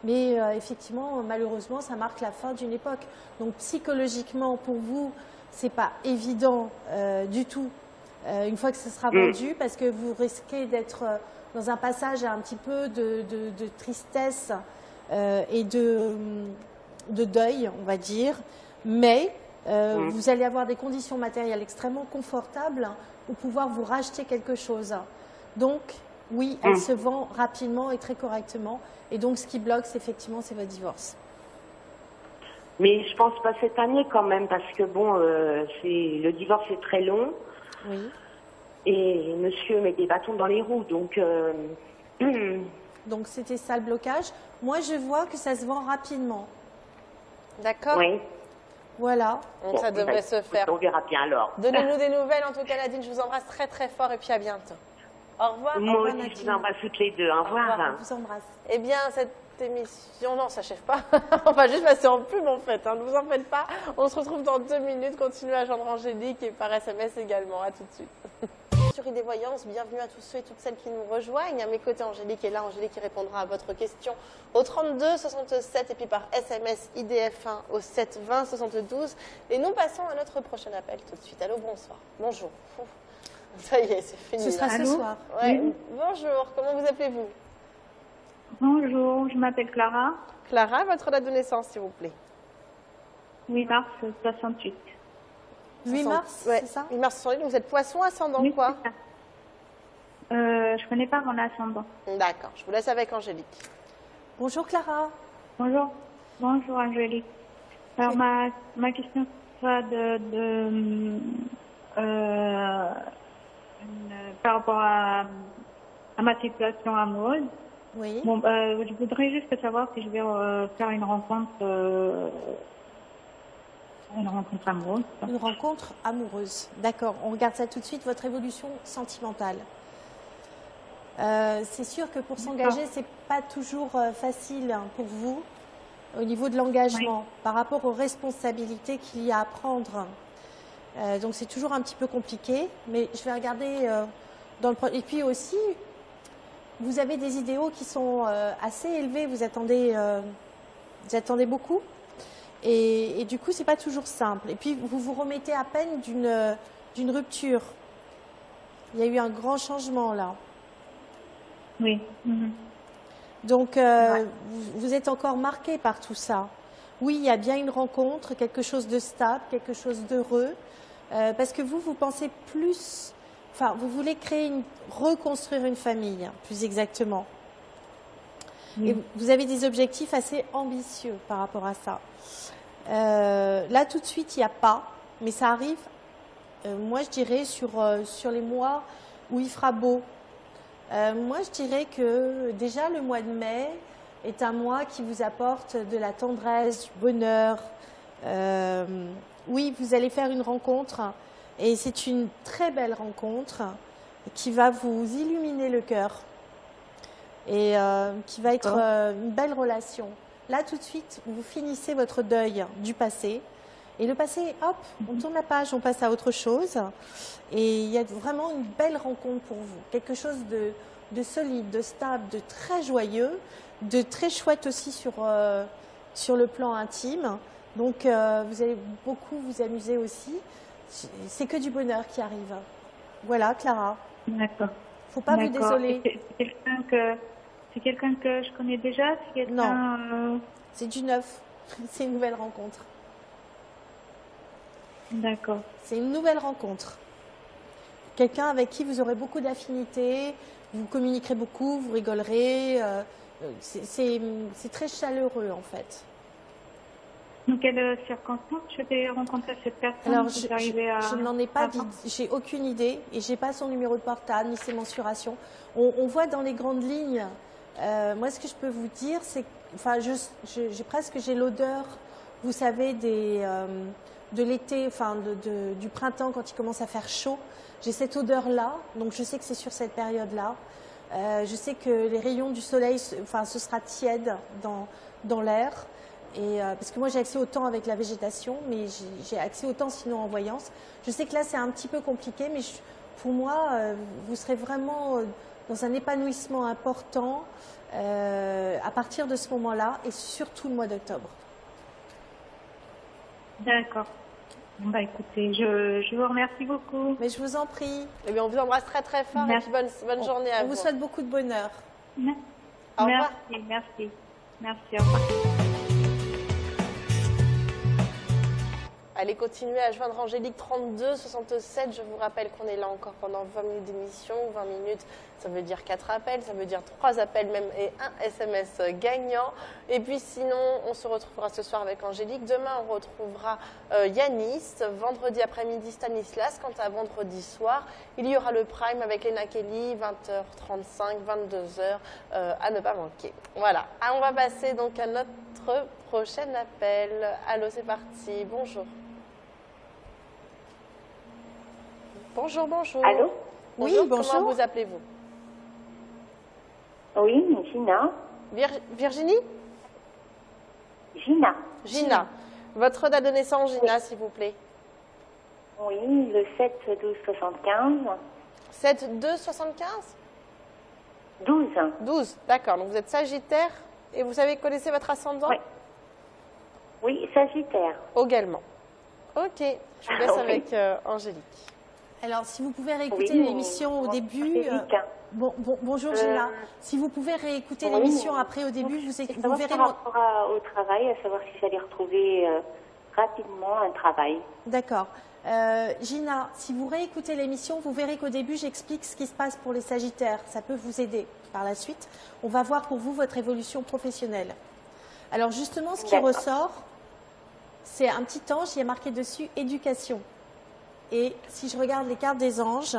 [SPEAKER 2] Mais effectivement, malheureusement, ça marque la fin d'une époque. Donc, psychologiquement, pour vous, c'est pas évident du tout une fois que ce sera vendu, parce que vous risquez d'être dans un passage un petit peu de tristesse et de deuil, on va dire. Mais vous allez avoir des conditions matérielles extrêmement confortables pour pouvoir vous racheter quelque chose. Donc, oui, elle se vend rapidement et très correctement. Et donc, ce qui bloque, effectivement, c'est votre divorce.
[SPEAKER 6] Mais je pense pas cette année quand même, parce que bon, le divorce est très long.
[SPEAKER 2] Oui.
[SPEAKER 6] Et monsieur met des bâtons dans les roues, donc...
[SPEAKER 2] Donc, c'était ça le blocage. Moi, je vois que ça se vend rapidement.
[SPEAKER 1] D'accord.
[SPEAKER 6] Oui.
[SPEAKER 2] Voilà.
[SPEAKER 1] Donc, ça devrait se faire.
[SPEAKER 6] On verra bien alors.
[SPEAKER 1] Donnez-nous des nouvelles. En tout cas, Nadine, je vous embrasse très très fort et puis à bientôt. Au revoir.
[SPEAKER 6] Moi
[SPEAKER 1] Au revoir,
[SPEAKER 6] aussi, je vous embrasse toutes les deux. Au revoir.
[SPEAKER 2] Je vous embrasse.
[SPEAKER 1] Eh bien, cette émission, non, ça n'achève pas. On va juste passer en pub en fait. Hein. Ne vous en faites pas. On se retrouve dans 2 minutes. Continuez à joindre Angélique et par SMS également. À tout de suite. Sur ID Voyance, bienvenue à tous ceux et toutes celles qui nous rejoignent. À mes côtés, Angélique est là. Angélique qui répondra à votre question au 32 67 et puis par SMS IDF1 au 7 20 72. Et nous passons à notre prochain appel tout de suite. Allô, bonsoir. Bonjour. Ça y est, c'est fini.
[SPEAKER 2] Ce sera ce soir.
[SPEAKER 1] Ouais. Oui. Bonjour, comment vous appelez-vous?
[SPEAKER 7] Bonjour, je m'appelle Clara.
[SPEAKER 1] Clara, votre date de naissance, s'il vous plaît.
[SPEAKER 7] 8 mars 68.
[SPEAKER 2] 8 mars,
[SPEAKER 1] ouais,
[SPEAKER 2] c'est ça?
[SPEAKER 1] 8 mars 68, donc vous êtes poisson ascendant quoi?
[SPEAKER 7] Je connais pas mon ascendant.
[SPEAKER 1] D'accord, je vous laisse avec Angélique.
[SPEAKER 2] Bonjour Clara.
[SPEAKER 7] Bonjour. Bonjour Angélique. Alors ma question sera par rapport à ma situation amoureuse.
[SPEAKER 2] Oui.
[SPEAKER 7] Bon, je voudrais juste savoir si je vais faire une rencontre amoureuse.
[SPEAKER 2] Une rencontre amoureuse. D'accord, on regarde ça tout de suite, votre évolution sentimentale. C'est sûr que pour s'engager, c'est pas toujours facile hein, pour vous au niveau de l'engagement par rapport aux responsabilités qu'il y a à prendre. Donc c'est toujours un petit peu compliqué, mais je vais regarder dans le... Et puis aussi, vous avez des idéaux qui sont assez élevés, vous attendez beaucoup. Et du coup, c'est pas toujours simple. Et puis, vous vous remettez à peine d'une rupture. Il y a eu un grand changement là.
[SPEAKER 7] Oui.
[SPEAKER 2] Donc, vous êtes encore marqué par tout ça. Oui, il y a bien une rencontre, quelque chose de stable, quelque chose d'heureux. Parce que vous pensez plus... Enfin, vous voulez reconstruire une famille, plus exactement. Oui. Et vous avez des objectifs assez ambitieux par rapport à ça. Là, tout de suite, il n'y a pas, mais ça arrive, moi, je dirais, sur les mois où il fera beau. Moi, je dirais que déjà, le mois de mai est un mois qui vous apporte de la tendresse, du bonheur. Oui, vous allez faire une rencontre, et c'est une très belle rencontre qui va vous illuminer le cœur et qui va être une belle relation. Là, tout de suite, vous finissez votre deuil du passé. Et le passé, hop, on tourne la page, on passe à autre chose. Et il y a vraiment une belle rencontre pour vous. Quelque chose de solide, de stable, de très joyeux, de très chouette aussi sur le plan intime. Donc, vous allez beaucoup vous amuser aussi. C'est que du bonheur qui arrive. Voilà, Clara.
[SPEAKER 7] D'accord.
[SPEAKER 2] Faut pas vous désoler.
[SPEAKER 7] C'est quelqu'un que je connais déjà?
[SPEAKER 2] Non, c'est du neuf. C'est une nouvelle rencontre.
[SPEAKER 7] D'accord.
[SPEAKER 2] C'est une nouvelle rencontre. Quelqu'un avec qui vous aurez beaucoup d'affinités, vous communiquerez beaucoup, vous rigolerez. C'est très chaleureux en fait.
[SPEAKER 7] Dans quelles circonstances je vais rencontrer cette personne?
[SPEAKER 2] Alors, je n'en ai pas dit, j'ai aucune idée et j'ai pas son numéro de portable ni ses mensurations. On voit dans les grandes lignes. Moi, ce que je peux vous dire, c'est, enfin, j'ai l'odeur, vous savez, de l'été, enfin, du printemps quand il commence à faire chaud. J'ai cette odeur-là, donc je sais que c'est sur cette période-là. Je sais que les rayons du soleil, enfin, ce sera tiède dans l'air. Et, parce que moi, j'ai accès au temps avec la végétation, mais j'ai accès au temps sinon en voyance. Je sais que là, c'est un petit peu compliqué, mais pour moi, vous serez vraiment dans un épanouissement important à partir de ce moment-là, et surtout le mois d'octobre.
[SPEAKER 7] D'accord. Bon, bah écoutez, je vous remercie beaucoup.
[SPEAKER 2] Mais je vous en prie.
[SPEAKER 1] Eh bien, on vous embrasse très très fort
[SPEAKER 7] Merci.
[SPEAKER 1] et puis bonne journée à
[SPEAKER 2] On
[SPEAKER 1] vous.
[SPEAKER 2] vous souhaite beaucoup de bonheur.
[SPEAKER 1] Au revoir.
[SPEAKER 7] Merci. Merci, au revoir.
[SPEAKER 1] Allez, continuez à joindre Angélique 32 67. Je vous rappelle qu'on est là encore pendant 20 minutes d'émission. 20 minutes, ça veut dire 4 appels, ça veut dire 3 appels même et un SMS gagnant. Et puis sinon, on se retrouvera ce soir avec Angélique. Demain, on retrouvera Yanis. Vendredi après-midi, Stanislas. Quant à vendredi soir, il y aura le Prime avec Lena Kelly, 20h35, 22h, à ne pas manquer. Voilà. Ah, on va passer donc à notre prochain appel. Allô, c'est parti. Bonjour. Bonjour, bonjour.
[SPEAKER 8] Allô?
[SPEAKER 2] Oui, bonjour.
[SPEAKER 1] Comment vous appelez-vous?
[SPEAKER 8] Oui, Gina.
[SPEAKER 1] Virginie?
[SPEAKER 8] Gina.
[SPEAKER 1] Gina. Votre date de naissance, Gina, s'il vous plaît.
[SPEAKER 8] Oui, le 7-12-75.
[SPEAKER 1] 7-2-75
[SPEAKER 8] 12.
[SPEAKER 1] 12, d'accord. Donc vous êtes Sagittaire et vous connaissez votre ascendant?
[SPEAKER 8] Oui. Oui, Sagittaire.
[SPEAKER 1] Également. Ok, je vous laisse
[SPEAKER 8] Oui.
[SPEAKER 1] avec Angélique.
[SPEAKER 2] Alors, si vous pouvez réécouter
[SPEAKER 8] Oui,
[SPEAKER 2] l'émission au
[SPEAKER 8] bon,
[SPEAKER 2] début.
[SPEAKER 8] c'est vite, hein.
[SPEAKER 2] Bonjour Gina. Si vous pouvez réécouter
[SPEAKER 8] oui,
[SPEAKER 2] l'émission
[SPEAKER 8] mais-
[SPEAKER 2] après au début, vous
[SPEAKER 8] Savoir
[SPEAKER 2] verrez.
[SPEAKER 8] par rapport au travail, à savoir si j'allais retrouver rapidement un travail.
[SPEAKER 2] D'accord. Gina, si vous réécoutez l'émission, vous verrez qu'au début, j'explique ce qui se passe pour les Sagittaires. Ça peut vous aider par la suite. On va voir pour vous votre évolution professionnelle. Alors justement, ce qui
[SPEAKER 8] D'accord.
[SPEAKER 2] ressort, c'est un petit ange, il y a marqué dessus éducation. Et si je regarde les cartes des anges,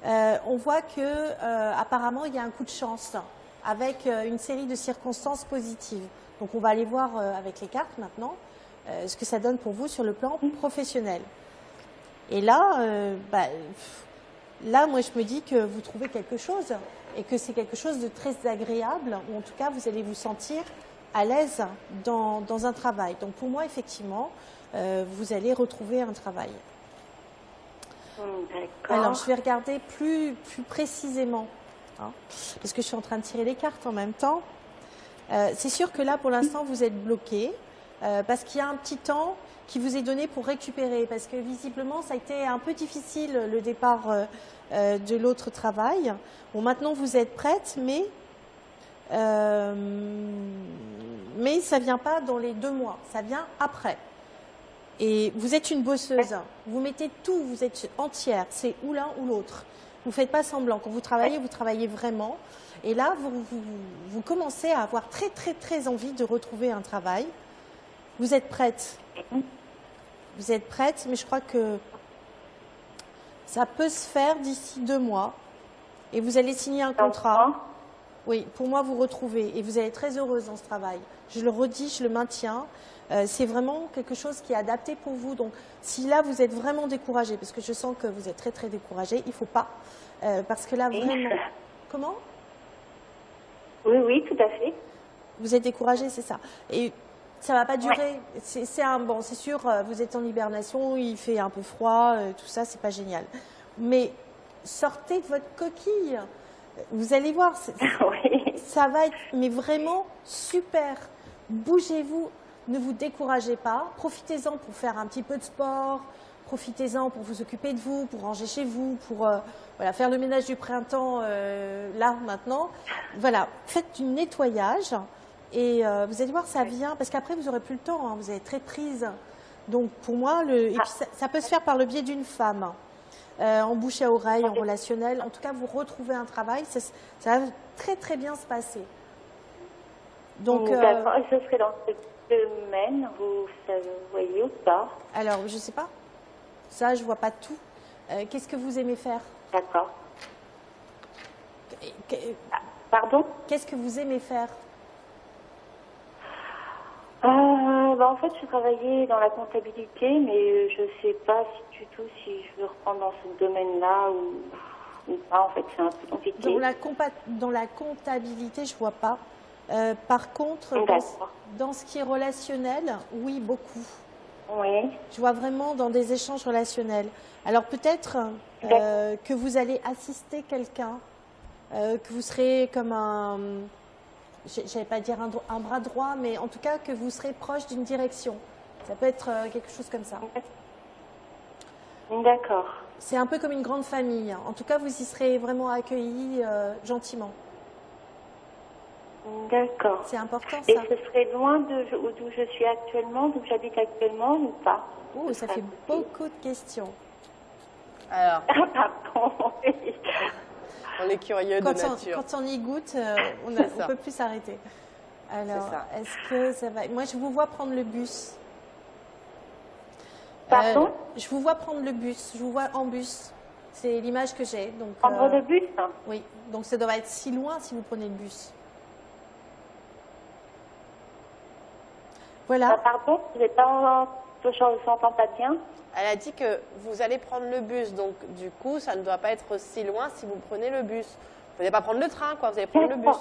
[SPEAKER 2] on voit que apparemment il y a un coup de chance avec une série de circonstances positives. Donc on va aller voir avec les cartes maintenant ce que ça donne pour vous sur le plan professionnel. Et là, là, moi je me dis que vous trouvez quelque chose et que c'est quelque chose de très agréable, ou en tout cas vous allez vous sentir à l'aise dans un travail. Donc pour moi, effectivement, vous allez retrouver un travail.
[SPEAKER 8] D'accord.
[SPEAKER 2] Alors, je vais regarder plus précisément, hein, parce que je suis en train de tirer les cartes en même temps. C'est sûr que là, pour l'instant, vous êtes bloqué, parce qu'il y a un petit temps qui vous est donné pour récupérer, parce que visiblement, ça a été un peu difficile, le départ de l'autre travail. Bon, maintenant, vous êtes prête, mais ça ne vient pas dans les 2 mois, ça vient après. Et vous êtes une bosseuse, vous mettez tout, vous êtes entière, c'est ou l'un ou l'autre. Vous ne faites pas semblant. Quand vous travaillez vraiment. Et là, vous commencez à avoir très, très, très envie de retrouver un travail. Vous êtes prête. Vous êtes prête, mais je crois que ça peut se faire d'ici 2 mois. Et vous allez signer un contrat. Oui, pour moi, vous retrouvez. Et vous allez être très heureuse dans ce travail. Je le redis, je le maintiens. C'est vraiment quelque chose qui est adapté pour vous. Donc, si là, vous êtes vraiment découragé, parce que je sens que vous êtes très, très découragé, il ne faut pas. Parce que là, vraiment... Comment?
[SPEAKER 8] Oui, oui, tout à fait.
[SPEAKER 2] Vous êtes découragé, c'est ça. Et ça ne va pas durer. C'est sûr, vous êtes en hibernation, il fait un peu froid, tout ça, c'est pas génial. Mais sortez de votre coquille. Vous allez voir, ça va être mais vraiment super. Bougez-vous, ne vous découragez pas. Profitez-en pour faire un petit peu de sport. Profitez-en pour vous occuper de vous, pour ranger chez vous, pour faire le ménage du printemps là, maintenant. Voilà, faites du nettoyage et vous allez voir, ça vient, parce qu'après, vous n'aurez plus le temps, hein, vous allez être très prise. Donc, pour moi, et puis ça peut se faire par le biais d'une femme, en bouche à oreille, en relationnel. En tout cas, vous retrouvez un travail, ça va très, très bien se passer. Donc,
[SPEAKER 8] d'accord, et ce serait dans cette semaine, vous voyez ou pas?
[SPEAKER 2] Alors, je ne sais pas. Ça, je ne vois pas tout. Qu'est-ce que vous aimez faire?
[SPEAKER 8] D'accord. Pardon?
[SPEAKER 2] Qu'est-ce que vous aimez faire?
[SPEAKER 8] En fait, je travaillais dans la comptabilité, mais je ne sais pas du tout si je veux reprendre dans ce domaine-là ou... ou pas? En fait, c'est un peu compliqué.
[SPEAKER 2] Dans la comptabilité, je vois pas. Par contre, dans ce qui est relationnel, oui, beaucoup.
[SPEAKER 8] Oui.
[SPEAKER 2] Je vois vraiment dans des échanges relationnels. Alors peut-être que vous allez assister quelqu'un, que vous serez comme un, j'allais pas dire un bras droit, mais en tout cas que vous serez proche d'une direction. Ça peut être quelque chose comme ça.
[SPEAKER 8] D'accord.
[SPEAKER 2] C'est un peu comme une grande famille. En tout cas, vous y serez vraiment accueillis gentiment.
[SPEAKER 8] D'accord.
[SPEAKER 2] C'est important,
[SPEAKER 8] Et
[SPEAKER 2] ça.
[SPEAKER 8] ce serait loin d'où je suis actuellement, d'où j'habite actuellement ou pas?
[SPEAKER 2] Oh, ça fait beaucoup de questions.
[SPEAKER 1] Alors,
[SPEAKER 8] Pardon.
[SPEAKER 1] on est curieux de nature.
[SPEAKER 2] Quand on y goûte, on ne peut plus s'arrêter. Alors, est-ce que ça va... Moi, je vous vois prendre le bus.
[SPEAKER 8] Pardon?
[SPEAKER 2] Je vous vois prendre le bus. Je vous vois en bus. C'est l'image que j'ai.
[SPEAKER 8] Prendre le bus?
[SPEAKER 2] Oui. Donc, ça doit être si loin si vous prenez le bus. Voilà.
[SPEAKER 8] Pardon? Je ne s'entends pas bien.
[SPEAKER 1] Elle a dit que vous allez prendre le bus, donc du coup, ça ne doit pas être si loin si vous prenez le bus. Vous n'allez pas prendre le train, quoi, vous allez prendre le bus.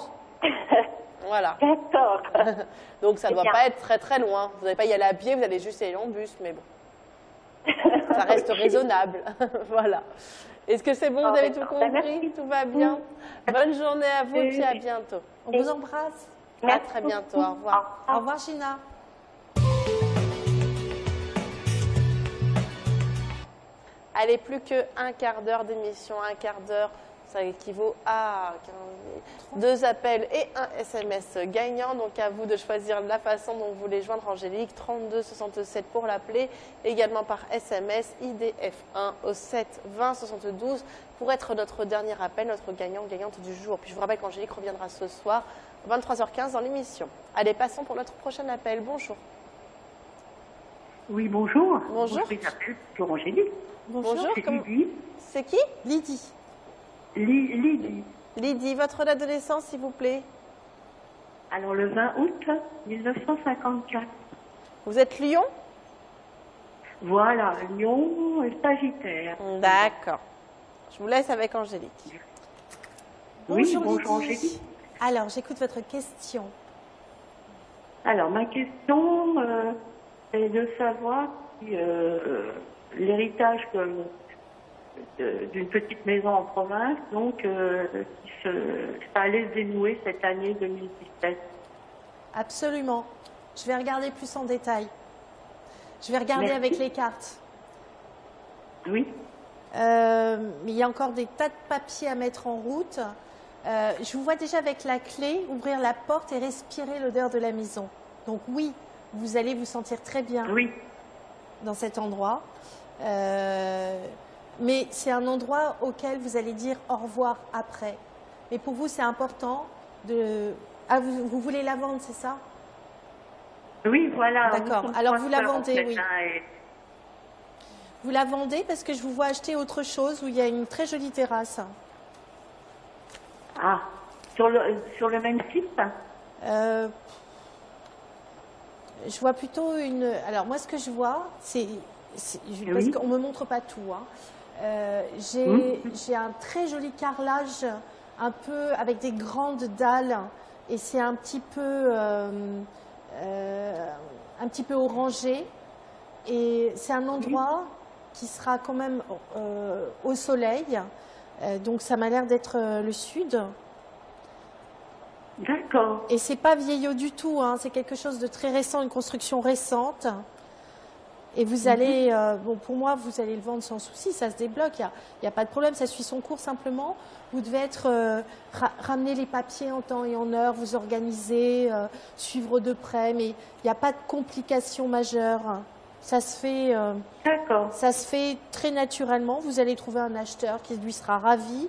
[SPEAKER 1] Voilà.
[SPEAKER 8] D'accord.
[SPEAKER 1] Donc ça ne doit pas être très très loin. Vous n'allez pas y aller à pied, vous allez juste y aller en bus, mais bon. Ça reste raisonnable. Voilà. Est-ce que c'est bon, vous avez tout compris? Tout va bien? Bonne journée à vous et puis à bientôt.
[SPEAKER 2] On vous embrasse.
[SPEAKER 1] À très bientôt. Au revoir.
[SPEAKER 2] Au revoir, Gina.
[SPEAKER 1] Allez, plus qu'un quart d'heure d'émission, un quart d'heure, ça équivaut à 2 appels et un SMS gagnant. Donc à vous de choisir la façon dont vous voulez joindre Angélique. 32 67 pour l'appeler, également par SMS, IDF1 au 7 20 72 pour être notre dernier appel, notre gagnant-gagnante du jour. Puis je vous rappelle qu'Angélique reviendra ce soir, 23h15 dans l'émission. Allez, passons pour notre prochain appel. Bonjour.
[SPEAKER 9] Oui, bonjour.
[SPEAKER 1] Bonjour.
[SPEAKER 9] Je m'appelle pour Angélique.
[SPEAKER 1] Bonjour. C'est qui?
[SPEAKER 2] Lydie.
[SPEAKER 9] Lydie.
[SPEAKER 1] Lydie, votre date de naissance, s'il vous plaît?
[SPEAKER 9] Alors, le 20 août 1954.
[SPEAKER 1] Vous êtes Lion?
[SPEAKER 9] Voilà, Lion et Sagittaire.
[SPEAKER 1] D'accord. Je vous laisse avec Angélique.
[SPEAKER 9] Oui,
[SPEAKER 2] Bonjour
[SPEAKER 9] bonjour
[SPEAKER 2] Lydie.
[SPEAKER 9] Angélique.
[SPEAKER 2] Alors, j'écoute votre question.
[SPEAKER 9] Alors, ma question est de savoir si l'héritage d'une petite maison en province, donc ça allait se dénouer cette année 2017.
[SPEAKER 2] Absolument. Je vais regarder plus en détail. Je vais regarder avec les cartes.
[SPEAKER 9] Oui.
[SPEAKER 2] Mais il y a encore des tas de papiers à mettre en route. Je vous vois déjà avec la clé ouvrir la porte et respirer l'odeur de la maison. Donc oui, vous allez vous sentir très bien dans cet endroit. Mais c'est un endroit auquel vous allez dire au revoir après. Mais pour vous, c'est important de... Ah, vous voulez la vendre, c'est ça?
[SPEAKER 9] Oui, voilà.
[SPEAKER 2] D'accord. Alors vous la vendez, oui.
[SPEAKER 9] Et...
[SPEAKER 2] Vous la vendez parce que je vous vois acheter autre chose où il y a une très jolie terrasse.
[SPEAKER 9] Ah, sur le même site?
[SPEAKER 2] Je vois plutôt une... Alors moi, ce que je vois, c'est parce qu'on ne me montre pas tout. Hein. J'ai un très joli carrelage, un peu avec des grandes dalles, et c'est un petit peu orangé. Et c'est un endroit qui sera quand même au soleil. Donc ça m'a l'air d'être le sud.
[SPEAKER 9] D'accord.
[SPEAKER 2] Et c'est pas vieillot du tout, hein. C'est quelque chose de très récent, une construction récente. Et vous allez, bon, pour moi, vous allez le vendre sans souci, ça se débloque, il n'y a pas de problème, ça suit son cours simplement. Vous devez ramener les papiers en temps et en heure, vous organiser, suivre de près, mais il n'y a pas de complications majeures. Ça se fait, ça se fait très naturellement. Vous allez trouver un acheteur qui lui sera ravi,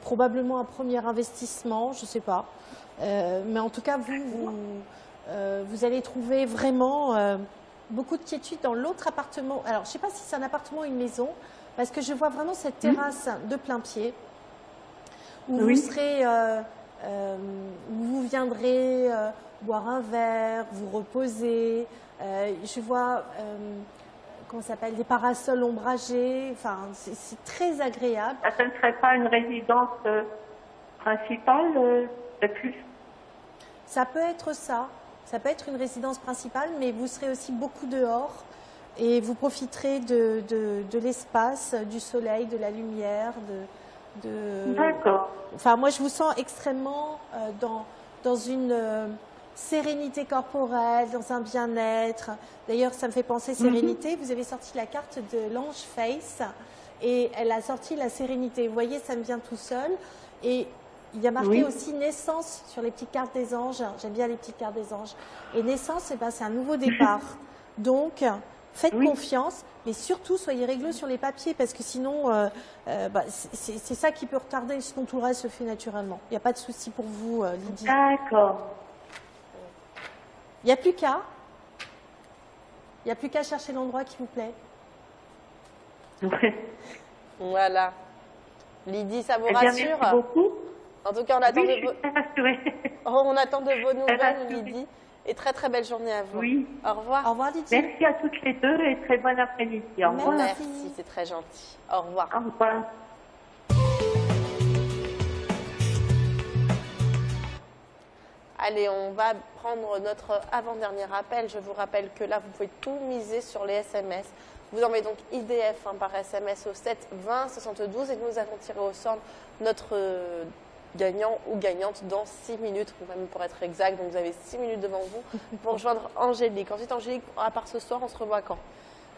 [SPEAKER 2] probablement un premier investissement, je ne sais pas. Mais en tout cas, vous allez trouver vraiment beaucoup de quiétude dans l'autre appartement. Alors, je ne sais pas si c'est un appartement ou une maison, parce que je vois vraiment cette terrasse de plein pied, où vous serez, où vous viendrez boire un verre, vous reposer. Je vois comment ça s'appelle, des parasols ombragés. Enfin, c'est très agréable.
[SPEAKER 9] Ça ne serait pas une résidence principale de plus?
[SPEAKER 2] Ça peut être ça. Ça peut être une résidence principale, mais vous serez aussi beaucoup dehors et vous profiterez de l'espace, du soleil, de la lumière.
[SPEAKER 9] D'accord.
[SPEAKER 2] Enfin, moi, je vous sens extrêmement dans une sérénité corporelle, dans un bien-être. D'ailleurs, ça me fait penser sérénité. Vous avez sorti la carte de l'ange Face et elle a sorti la sérénité. Vous voyez, ça me vient tout seul. Et il y a marqué aussi naissance sur les petites cartes des anges. J'aime bien les petites cartes des anges. Et naissance, eh ben, c'est un nouveau départ. Donc, faites confiance, mais surtout, soyez réglo sur les papiers, parce que sinon, c'est ça qui peut retarder, sinon tout le reste se fait naturellement. Il n'y a pas de souci pour vous, Lydie.
[SPEAKER 9] D'accord.
[SPEAKER 2] Il n'y a plus qu'à. Il n'y a plus qu'à chercher l'endroit qui vous plaît.
[SPEAKER 1] Voilà. Lydie, ça vous
[SPEAKER 9] Eh bien,
[SPEAKER 1] rassure?
[SPEAKER 9] merci beaucoup.
[SPEAKER 1] En tout cas, on attend,
[SPEAKER 9] on
[SPEAKER 1] attend de vos nouvelles, Lydie. Et très très belle journée à vous.
[SPEAKER 9] Oui.
[SPEAKER 1] Au revoir.
[SPEAKER 2] Au revoir, Lydie.
[SPEAKER 9] Merci à toutes les deux et très bon après-midi. Au revoir.
[SPEAKER 1] Merci, c'est très gentil. Au revoir.
[SPEAKER 9] Au revoir.
[SPEAKER 1] Allez, on va prendre notre avant-dernier appel. Je vous rappelle que là, vous pouvez tout miser sur les SMS. Vous envoyez donc IDF par SMS au 7 20 72 et nous allons tirer au sort notre gagnant ou gagnante dans 6 minutes, même pour être exact. Donc vous avez 6 minutes devant vous pour rejoindre Angélique. Ensuite, Angélique, à part ce soir, on se revoit quand?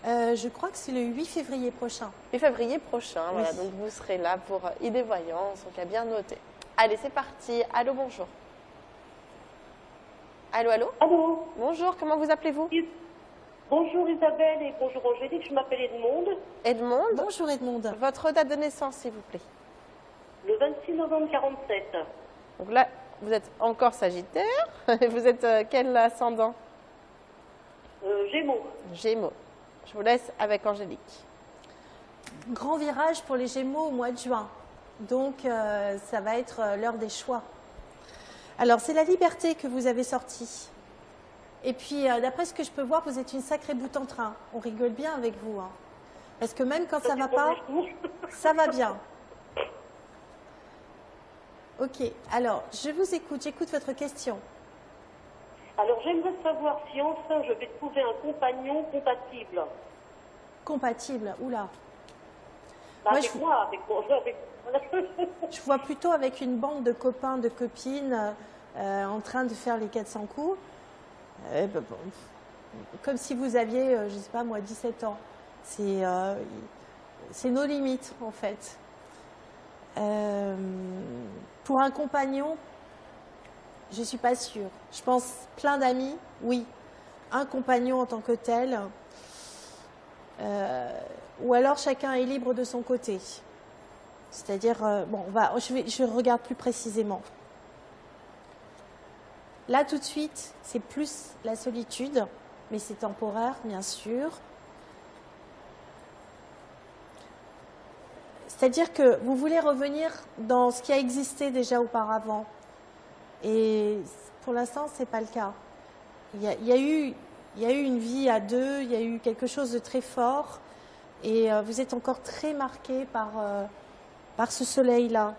[SPEAKER 2] Je crois que c'est le 8 février prochain.
[SPEAKER 1] 8 février prochain, voilà. Donc vous serez là pour ID Voyance, donc à bien noter. Allez, c'est parti. Allô, bonjour. Allô, allô?
[SPEAKER 10] Allô?
[SPEAKER 1] Bonjour, comment vous appelez-vous?
[SPEAKER 10] Bonjour Isabelle et bonjour Angélique, je m'appelle Edmonde.
[SPEAKER 1] Edmonde?
[SPEAKER 2] Bonjour Edmonde.
[SPEAKER 1] Votre date de naissance, s'il vous plaît?
[SPEAKER 10] Le 26 novembre 47.
[SPEAKER 1] Donc là, vous êtes encore Sagittaire. Vous êtes quel ascendant?
[SPEAKER 10] Gémeaux.
[SPEAKER 1] Gémeaux. Je vous laisse avec Angélique.
[SPEAKER 2] Grand virage pour les Gémeaux au mois de juin. Donc, ça va être l'heure des choix. Alors, c'est la liberté que vous avez sortie. Et puis, d'après ce que je peux voir, vous êtes une sacrée boute en train. On rigole bien avec vous. Hein. Parce que même quand ça ne va pas, ça va bien. Ok, alors, je vous écoute. J'écoute votre question.
[SPEAKER 10] Alors, j'aimerais savoir si enfin je vais trouver un compagnon compatible.
[SPEAKER 2] Compatible, oula.
[SPEAKER 10] Avec moi.
[SPEAKER 2] Je vois plutôt avec une bande de copains, de copines en train de faire les 400 coups. Comme si vous aviez, je ne sais pas moi, 17 ans. C'est nos limites, en fait. Pour un compagnon, je ne suis pas sûre. Je pense plein d'amis, oui. Un compagnon en tant que tel. Ou alors chacun est libre de son côté. C'est-à-dire, je regarde plus précisément. Là, tout de suite, c'est plus la solitude, mais c'est temporaire, bien sûr. C'est-à-dire que vous voulez revenir dans ce qui a existé déjà auparavant. Et pour l'instant, ce n'est pas le cas. Il y a eu une vie à deux, il y a eu quelque chose de très fort. Et vous êtes encore très marqué par ce soleil-là.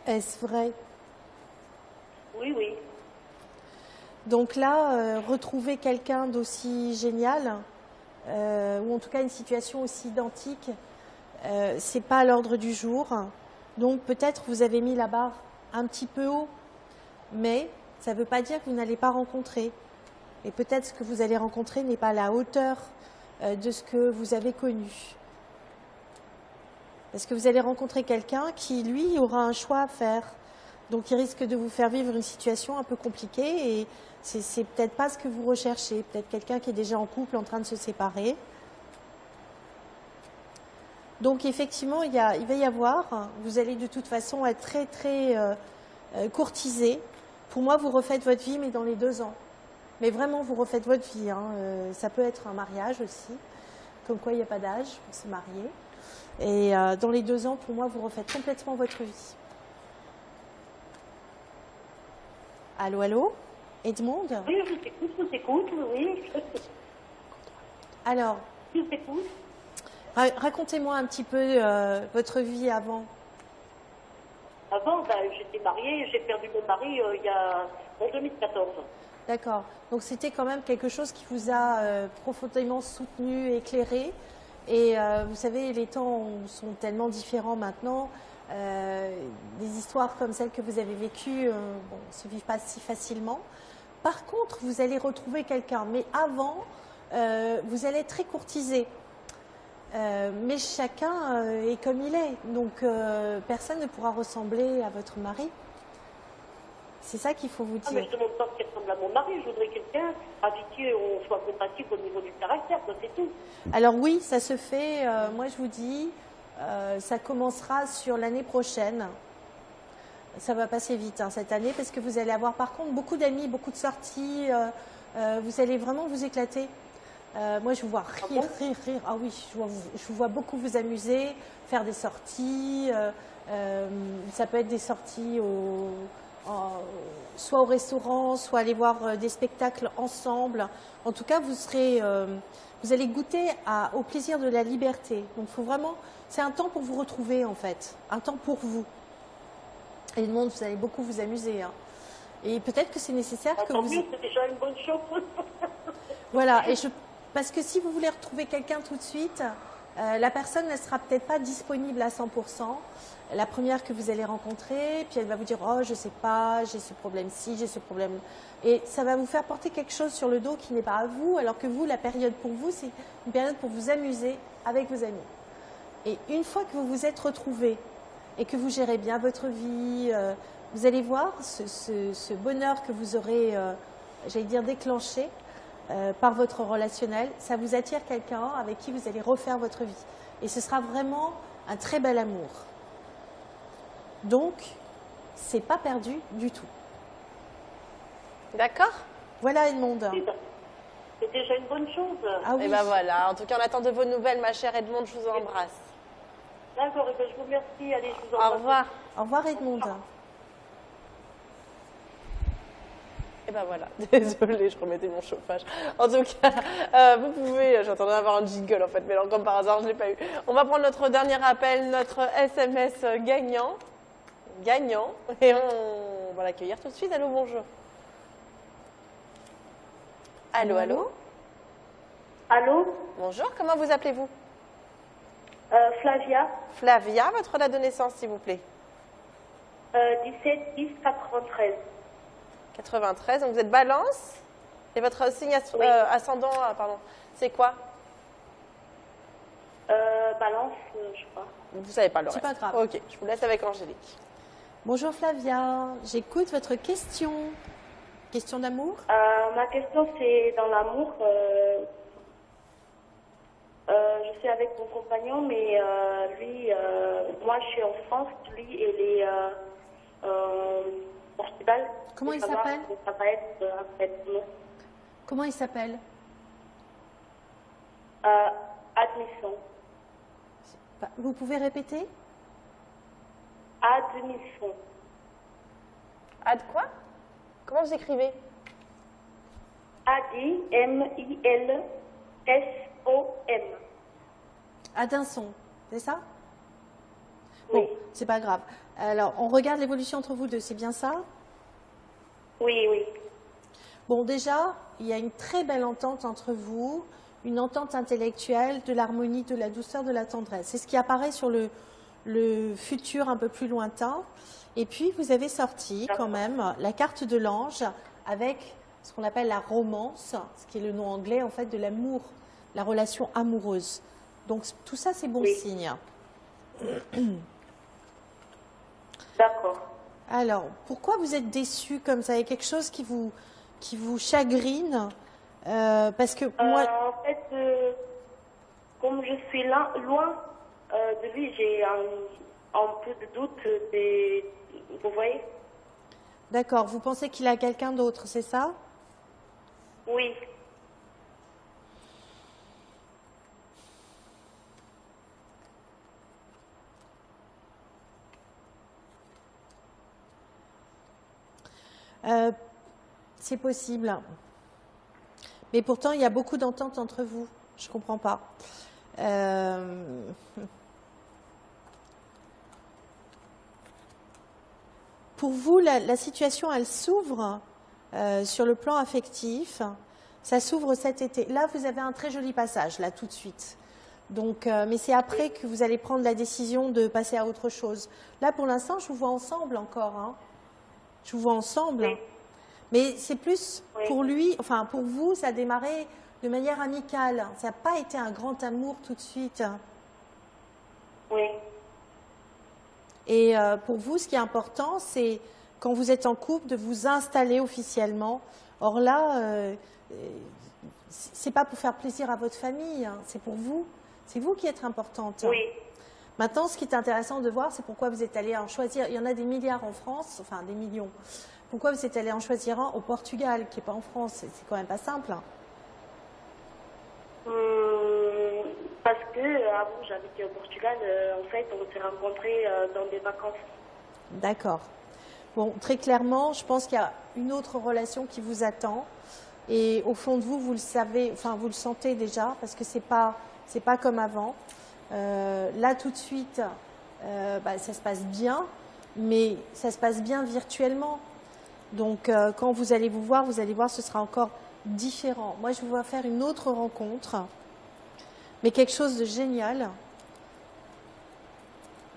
[SPEAKER 2] Est-ce vrai?
[SPEAKER 10] Oui, oui.
[SPEAKER 2] Donc là, retrouver quelqu'un d'aussi génial, ou en tout cas une situation aussi identique, c'est pas à l'ordre du jour. Donc peut-être vous avez mis la barre un petit peu haut, mais ça ne veut pas dire que vous n'allez pas rencontrer. Et peut-être ce que vous allez rencontrer n'est pas à la hauteur de ce que vous avez connu. Parce que vous allez rencontrer quelqu'un qui, lui, aura un choix à faire. Donc il risque de vous faire vivre une situation un peu compliquée et c'est peut-être pas ce que vous recherchez. Peut-être quelqu'un qui est déjà en couple en train de se séparer. Donc effectivement, il va y avoir, vous allez de toute façon être très très courtisé. Pour moi, vous refaites votre vie, mais dans les 2 ans. Mais vraiment, vous refaites votre vie. Hein. Ça peut être un mariage aussi, comme quoi il n'y a pas d'âge pour se marier. Et dans les 2 ans, pour moi, vous refaites complètement votre vie. Allô, allô? Edmonde?
[SPEAKER 10] Oui, je vous écoute, oui.
[SPEAKER 2] Alors,
[SPEAKER 10] Je vous écoute.
[SPEAKER 2] racontez-moi un petit peu votre vie avant.
[SPEAKER 10] Avant, j'étais mariée, j'ai perdu mon mari en 2014.
[SPEAKER 2] D'accord. Donc c'était quand même quelque chose qui vous a profondément soutenu, éclairé. Et vous savez, les temps sont tellement différents maintenant. Des histoires comme celles que vous avez vécues ne se vivent pas si facilement. Par contre, vous allez retrouver quelqu'un. Mais avant, vous allez être très courtisé. Mais chacun est comme il est. Donc personne ne pourra ressembler à votre mari. C'est ça qu'il faut vous dire.
[SPEAKER 10] Ah, mais je ne demande pas qu'il ressemble à mon mari, je voudrais quelqu'un avec qui on soit compatible au niveau du caractère, c'est tout.
[SPEAKER 2] Alors oui, ça se fait, moi je vous dis, ça commencera sur l'année prochaine. Ça va passer vite cette année parce que vous allez avoir par contre beaucoup d'amis, beaucoup de sorties, vous allez vraiment vous éclater. Moi je vous vois rire. Ah oui, je vous vois beaucoup vous amuser, faire des sorties, ça peut être des sorties soit au restaurant, soit aller voir des spectacles ensemble. En tout cas, vous allez goûter au plaisir de la liberté. Donc, faut vraiment, c'est un temps pour vous retrouver en fait, un temps pour vous. Et le monde, vous allez beaucoup vous amuser. Hein. Et peut-être que c'est nécessaire que vous.
[SPEAKER 10] C'est déjà une bonne chose.
[SPEAKER 2] Voilà. Parce que si vous voulez retrouver quelqu'un tout de suite, la personne ne sera peut-être pas disponible à 100%. La première que vous allez rencontrer, puis elle va vous dire « Oh, je sais pas, j'ai ce problème-ci, j'ai ce problème… » Et ça va vous faire porter quelque chose sur le dos qui n'est pas à vous, alors que vous, la période pour vous, c'est une période pour vous amuser avec vos amis. Et une fois que vous vous êtes retrouvés et que vous gérez bien votre vie, vous allez voir ce bonheur que vous aurez, j'allais dire, déclenché par votre relationnel. Ça vous attire quelqu'un avec qui vous allez refaire votre vie. Et ce sera vraiment un très bel amour. Donc, c'est pas perdu du tout.
[SPEAKER 1] D'accord?
[SPEAKER 2] Voilà Edmonde.
[SPEAKER 10] C'est déjà une bonne chose.
[SPEAKER 2] Ah oui.
[SPEAKER 1] Et ben voilà, en tout cas on attend de vos nouvelles ma chère Edmonde, je vous embrasse.
[SPEAKER 10] D'accord, et je vous remercie, allez, je vous embrasse.
[SPEAKER 1] Au revoir.
[SPEAKER 2] Au revoir Edmonde.
[SPEAKER 1] Et ben voilà, désolée, je remettais mon chauffage. En tout cas, vous pouvez, j'attendais avoir un jingle en fait, mais alors comme par hasard, je ne l'ai pas eu. On va prendre notre dernier appel, notre SMS gagnant, et on va l'accueillir tout de suite. Allô, bonjour. Allô, allô.
[SPEAKER 10] Allô.
[SPEAKER 1] Bonjour, comment vous appelez-vous?
[SPEAKER 10] Flavia.
[SPEAKER 1] Flavia, votre date de naissance s'il vous plaît?
[SPEAKER 10] 17 10 93.
[SPEAKER 1] 93, donc vous êtes Balance. Et votre signe ascendant, pardon, c'est quoi?
[SPEAKER 10] Balance, je crois.
[SPEAKER 1] Vous savez pas le reste.
[SPEAKER 2] C'est pas grave.
[SPEAKER 1] Ok, je vous laisse avec Angélique.
[SPEAKER 2] Bonjour Flavia, j'écoute votre question. Question d'amour?
[SPEAKER 10] Ma question, c'est dans l'amour. Je suis avec mon compagnon, mais lui, moi je suis en France, lui, il est au Portugal.
[SPEAKER 2] Comment il s'appelle?
[SPEAKER 10] Ça va être un traitement.
[SPEAKER 2] Comment il s'appelle?
[SPEAKER 10] Admission.
[SPEAKER 2] Vous pouvez répéter?
[SPEAKER 10] Admission.
[SPEAKER 1] Ad quoi? Comment vous écrivez?
[SPEAKER 10] A-D-M-I-L-S-O-M.
[SPEAKER 2] Adinson, c'est ça?
[SPEAKER 10] Oui.
[SPEAKER 2] Bon, c'est pas grave. Alors, on regarde l'évolution entre vous deux, c'est bien ça?
[SPEAKER 10] Oui, oui.
[SPEAKER 2] Bon, déjà, il y a une très belle entente entre vous, une entente intellectuelle, de l'harmonie, de la douceur, de la tendresse. C'est ce qui apparaît sur le futur un peu plus lointain. Et puis, vous avez sorti quand même la carte de l'ange avec ce qu'on appelle la romance, ce qui est le nom anglais en fait de l'amour, la relation amoureuse. Donc, tout ça, c'est bon signe.
[SPEAKER 10] D'accord.
[SPEAKER 2] Alors, pourquoi vous êtes déçu comme ça? Il y a quelque chose qui vous chagrine parce que moi…
[SPEAKER 10] En fait, comme je suis loin de lui, j'ai un peu de doute. Vous voyez?
[SPEAKER 2] D'accord. Vous pensez qu'il a quelqu'un d'autre, c'est ça?
[SPEAKER 10] Oui.
[SPEAKER 2] C'est possible. Mais pourtant, il y a beaucoup d'entente entre vous. Je comprends pas. Pour vous, la situation, elle s'ouvre sur le plan affectif. Ça s'ouvre cet été. Là, vous avez un très joli passage, là, tout de suite. Donc, mais c'est après que vous allez prendre la décision de passer à autre chose. Là, pour l'instant, je vous vois ensemble encore. Hein. Je vous vois ensemble. Oui. Mais c'est plus pour lui, enfin pour vous, ça a démarré de manière amicale. Ça n'a pas été un grand amour tout de suite.
[SPEAKER 10] Oui.
[SPEAKER 2] Et pour vous, ce qui est important, c'est quand vous êtes en couple, de vous installer officiellement. Or là, c'est pas pour faire plaisir à votre famille, hein, c'est pour vous. C'est vous qui êtes importante.
[SPEAKER 10] Oui.
[SPEAKER 2] Maintenant, ce qui est intéressant de voir, c'est pourquoi vous êtes allé en choisir. Il y en a des milliards en France, enfin des millions. Pourquoi vous êtes allé en choisir un au Portugal, qui n'est pas en France? C'est quand même pas simple. Hein.
[SPEAKER 10] Parce que avant, j'habitais au Portugal. En fait, on s'est rencontrés dans des vacances.
[SPEAKER 2] D'accord. Bon, très clairement, je pense qu'il y a une autre relation qui vous attend. Et au fond de vous, vous le savez, enfin vous le sentez déjà, parce que c'est pas comme avant. Là, tout de suite, ça se passe bien, mais ça se passe bien virtuellement. Donc, quand vous allez voir, ce sera encore différent. Moi, je vous vois faire une autre rencontre, mais quelque chose de génial.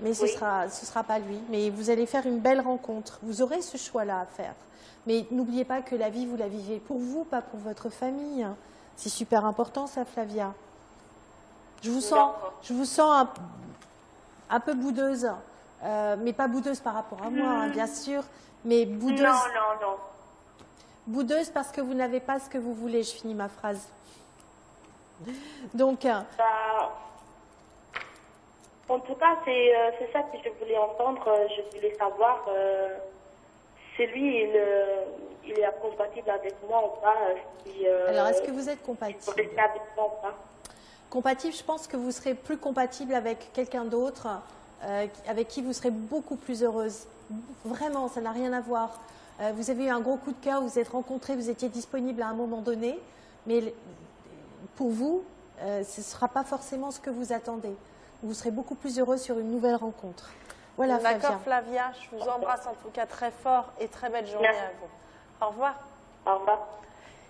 [SPEAKER 2] Mais ce sera pas lui. Mais vous allez faire une belle rencontre. Vous aurez ce choix-là à faire. Mais n'oubliez pas que la vie, vous la vivez pour vous, pas pour votre famille. C'est super important, ça, Flavia. Je vous sens un peu boudeuse, mais pas boudeuse par rapport à moi, hein, bien sûr, mais boudeuse.
[SPEAKER 10] Non.
[SPEAKER 2] Boudeuse parce que vous n'avez pas ce que vous voulez. Je finis ma phrase. Donc.
[SPEAKER 10] En tout cas, c'est ça que je voulais entendre. Je voulais savoir si lui, il est compatible avec moi ou pas.
[SPEAKER 2] Alors, est-ce que vous êtes compatible?
[SPEAKER 10] Avec moi ou pas.
[SPEAKER 2] Compatible, je pense que vous serez plus compatible avec quelqu'un d'autre, avec qui vous serez beaucoup plus heureuse. Vraiment, ça n'a rien à voir. Vous avez eu un gros coup de cœur, vous vous êtes rencontrés, vous étiez disponible à un moment donné, mais pour vous, ce ne sera pas forcément ce que vous attendez. Vous serez beaucoup plus heureux sur une nouvelle rencontre. Voilà, Flavia.
[SPEAKER 1] D'accord, Flavia. Je vous embrasse en tout cas très fort et très belle journée à vous. Au revoir.
[SPEAKER 10] Au revoir.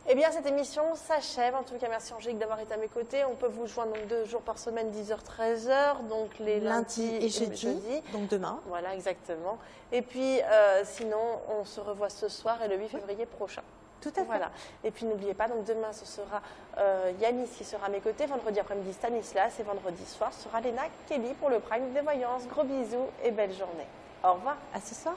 [SPEAKER 1] Eh bien, cette émission s'achève. En tout cas, merci Angélique d'avoir été à mes côtés. On peut vous joindre donc 2 jours par semaine, 10h, 13h, donc les lundis
[SPEAKER 2] et jeudi, donc demain.
[SPEAKER 1] Voilà, exactement. Et puis, sinon, on se revoit ce soir et le 8 février prochain.
[SPEAKER 2] Tout à fait.
[SPEAKER 1] Voilà. Et puis, n'oubliez pas, donc demain, ce sera Yanis qui sera à mes côtés. Vendredi après-midi, Stanislas. Et vendredi soir, ce sera Léna Kelly pour le Prime des Voyances. Gros bisous et belle journée. Au revoir.
[SPEAKER 2] À ce soir.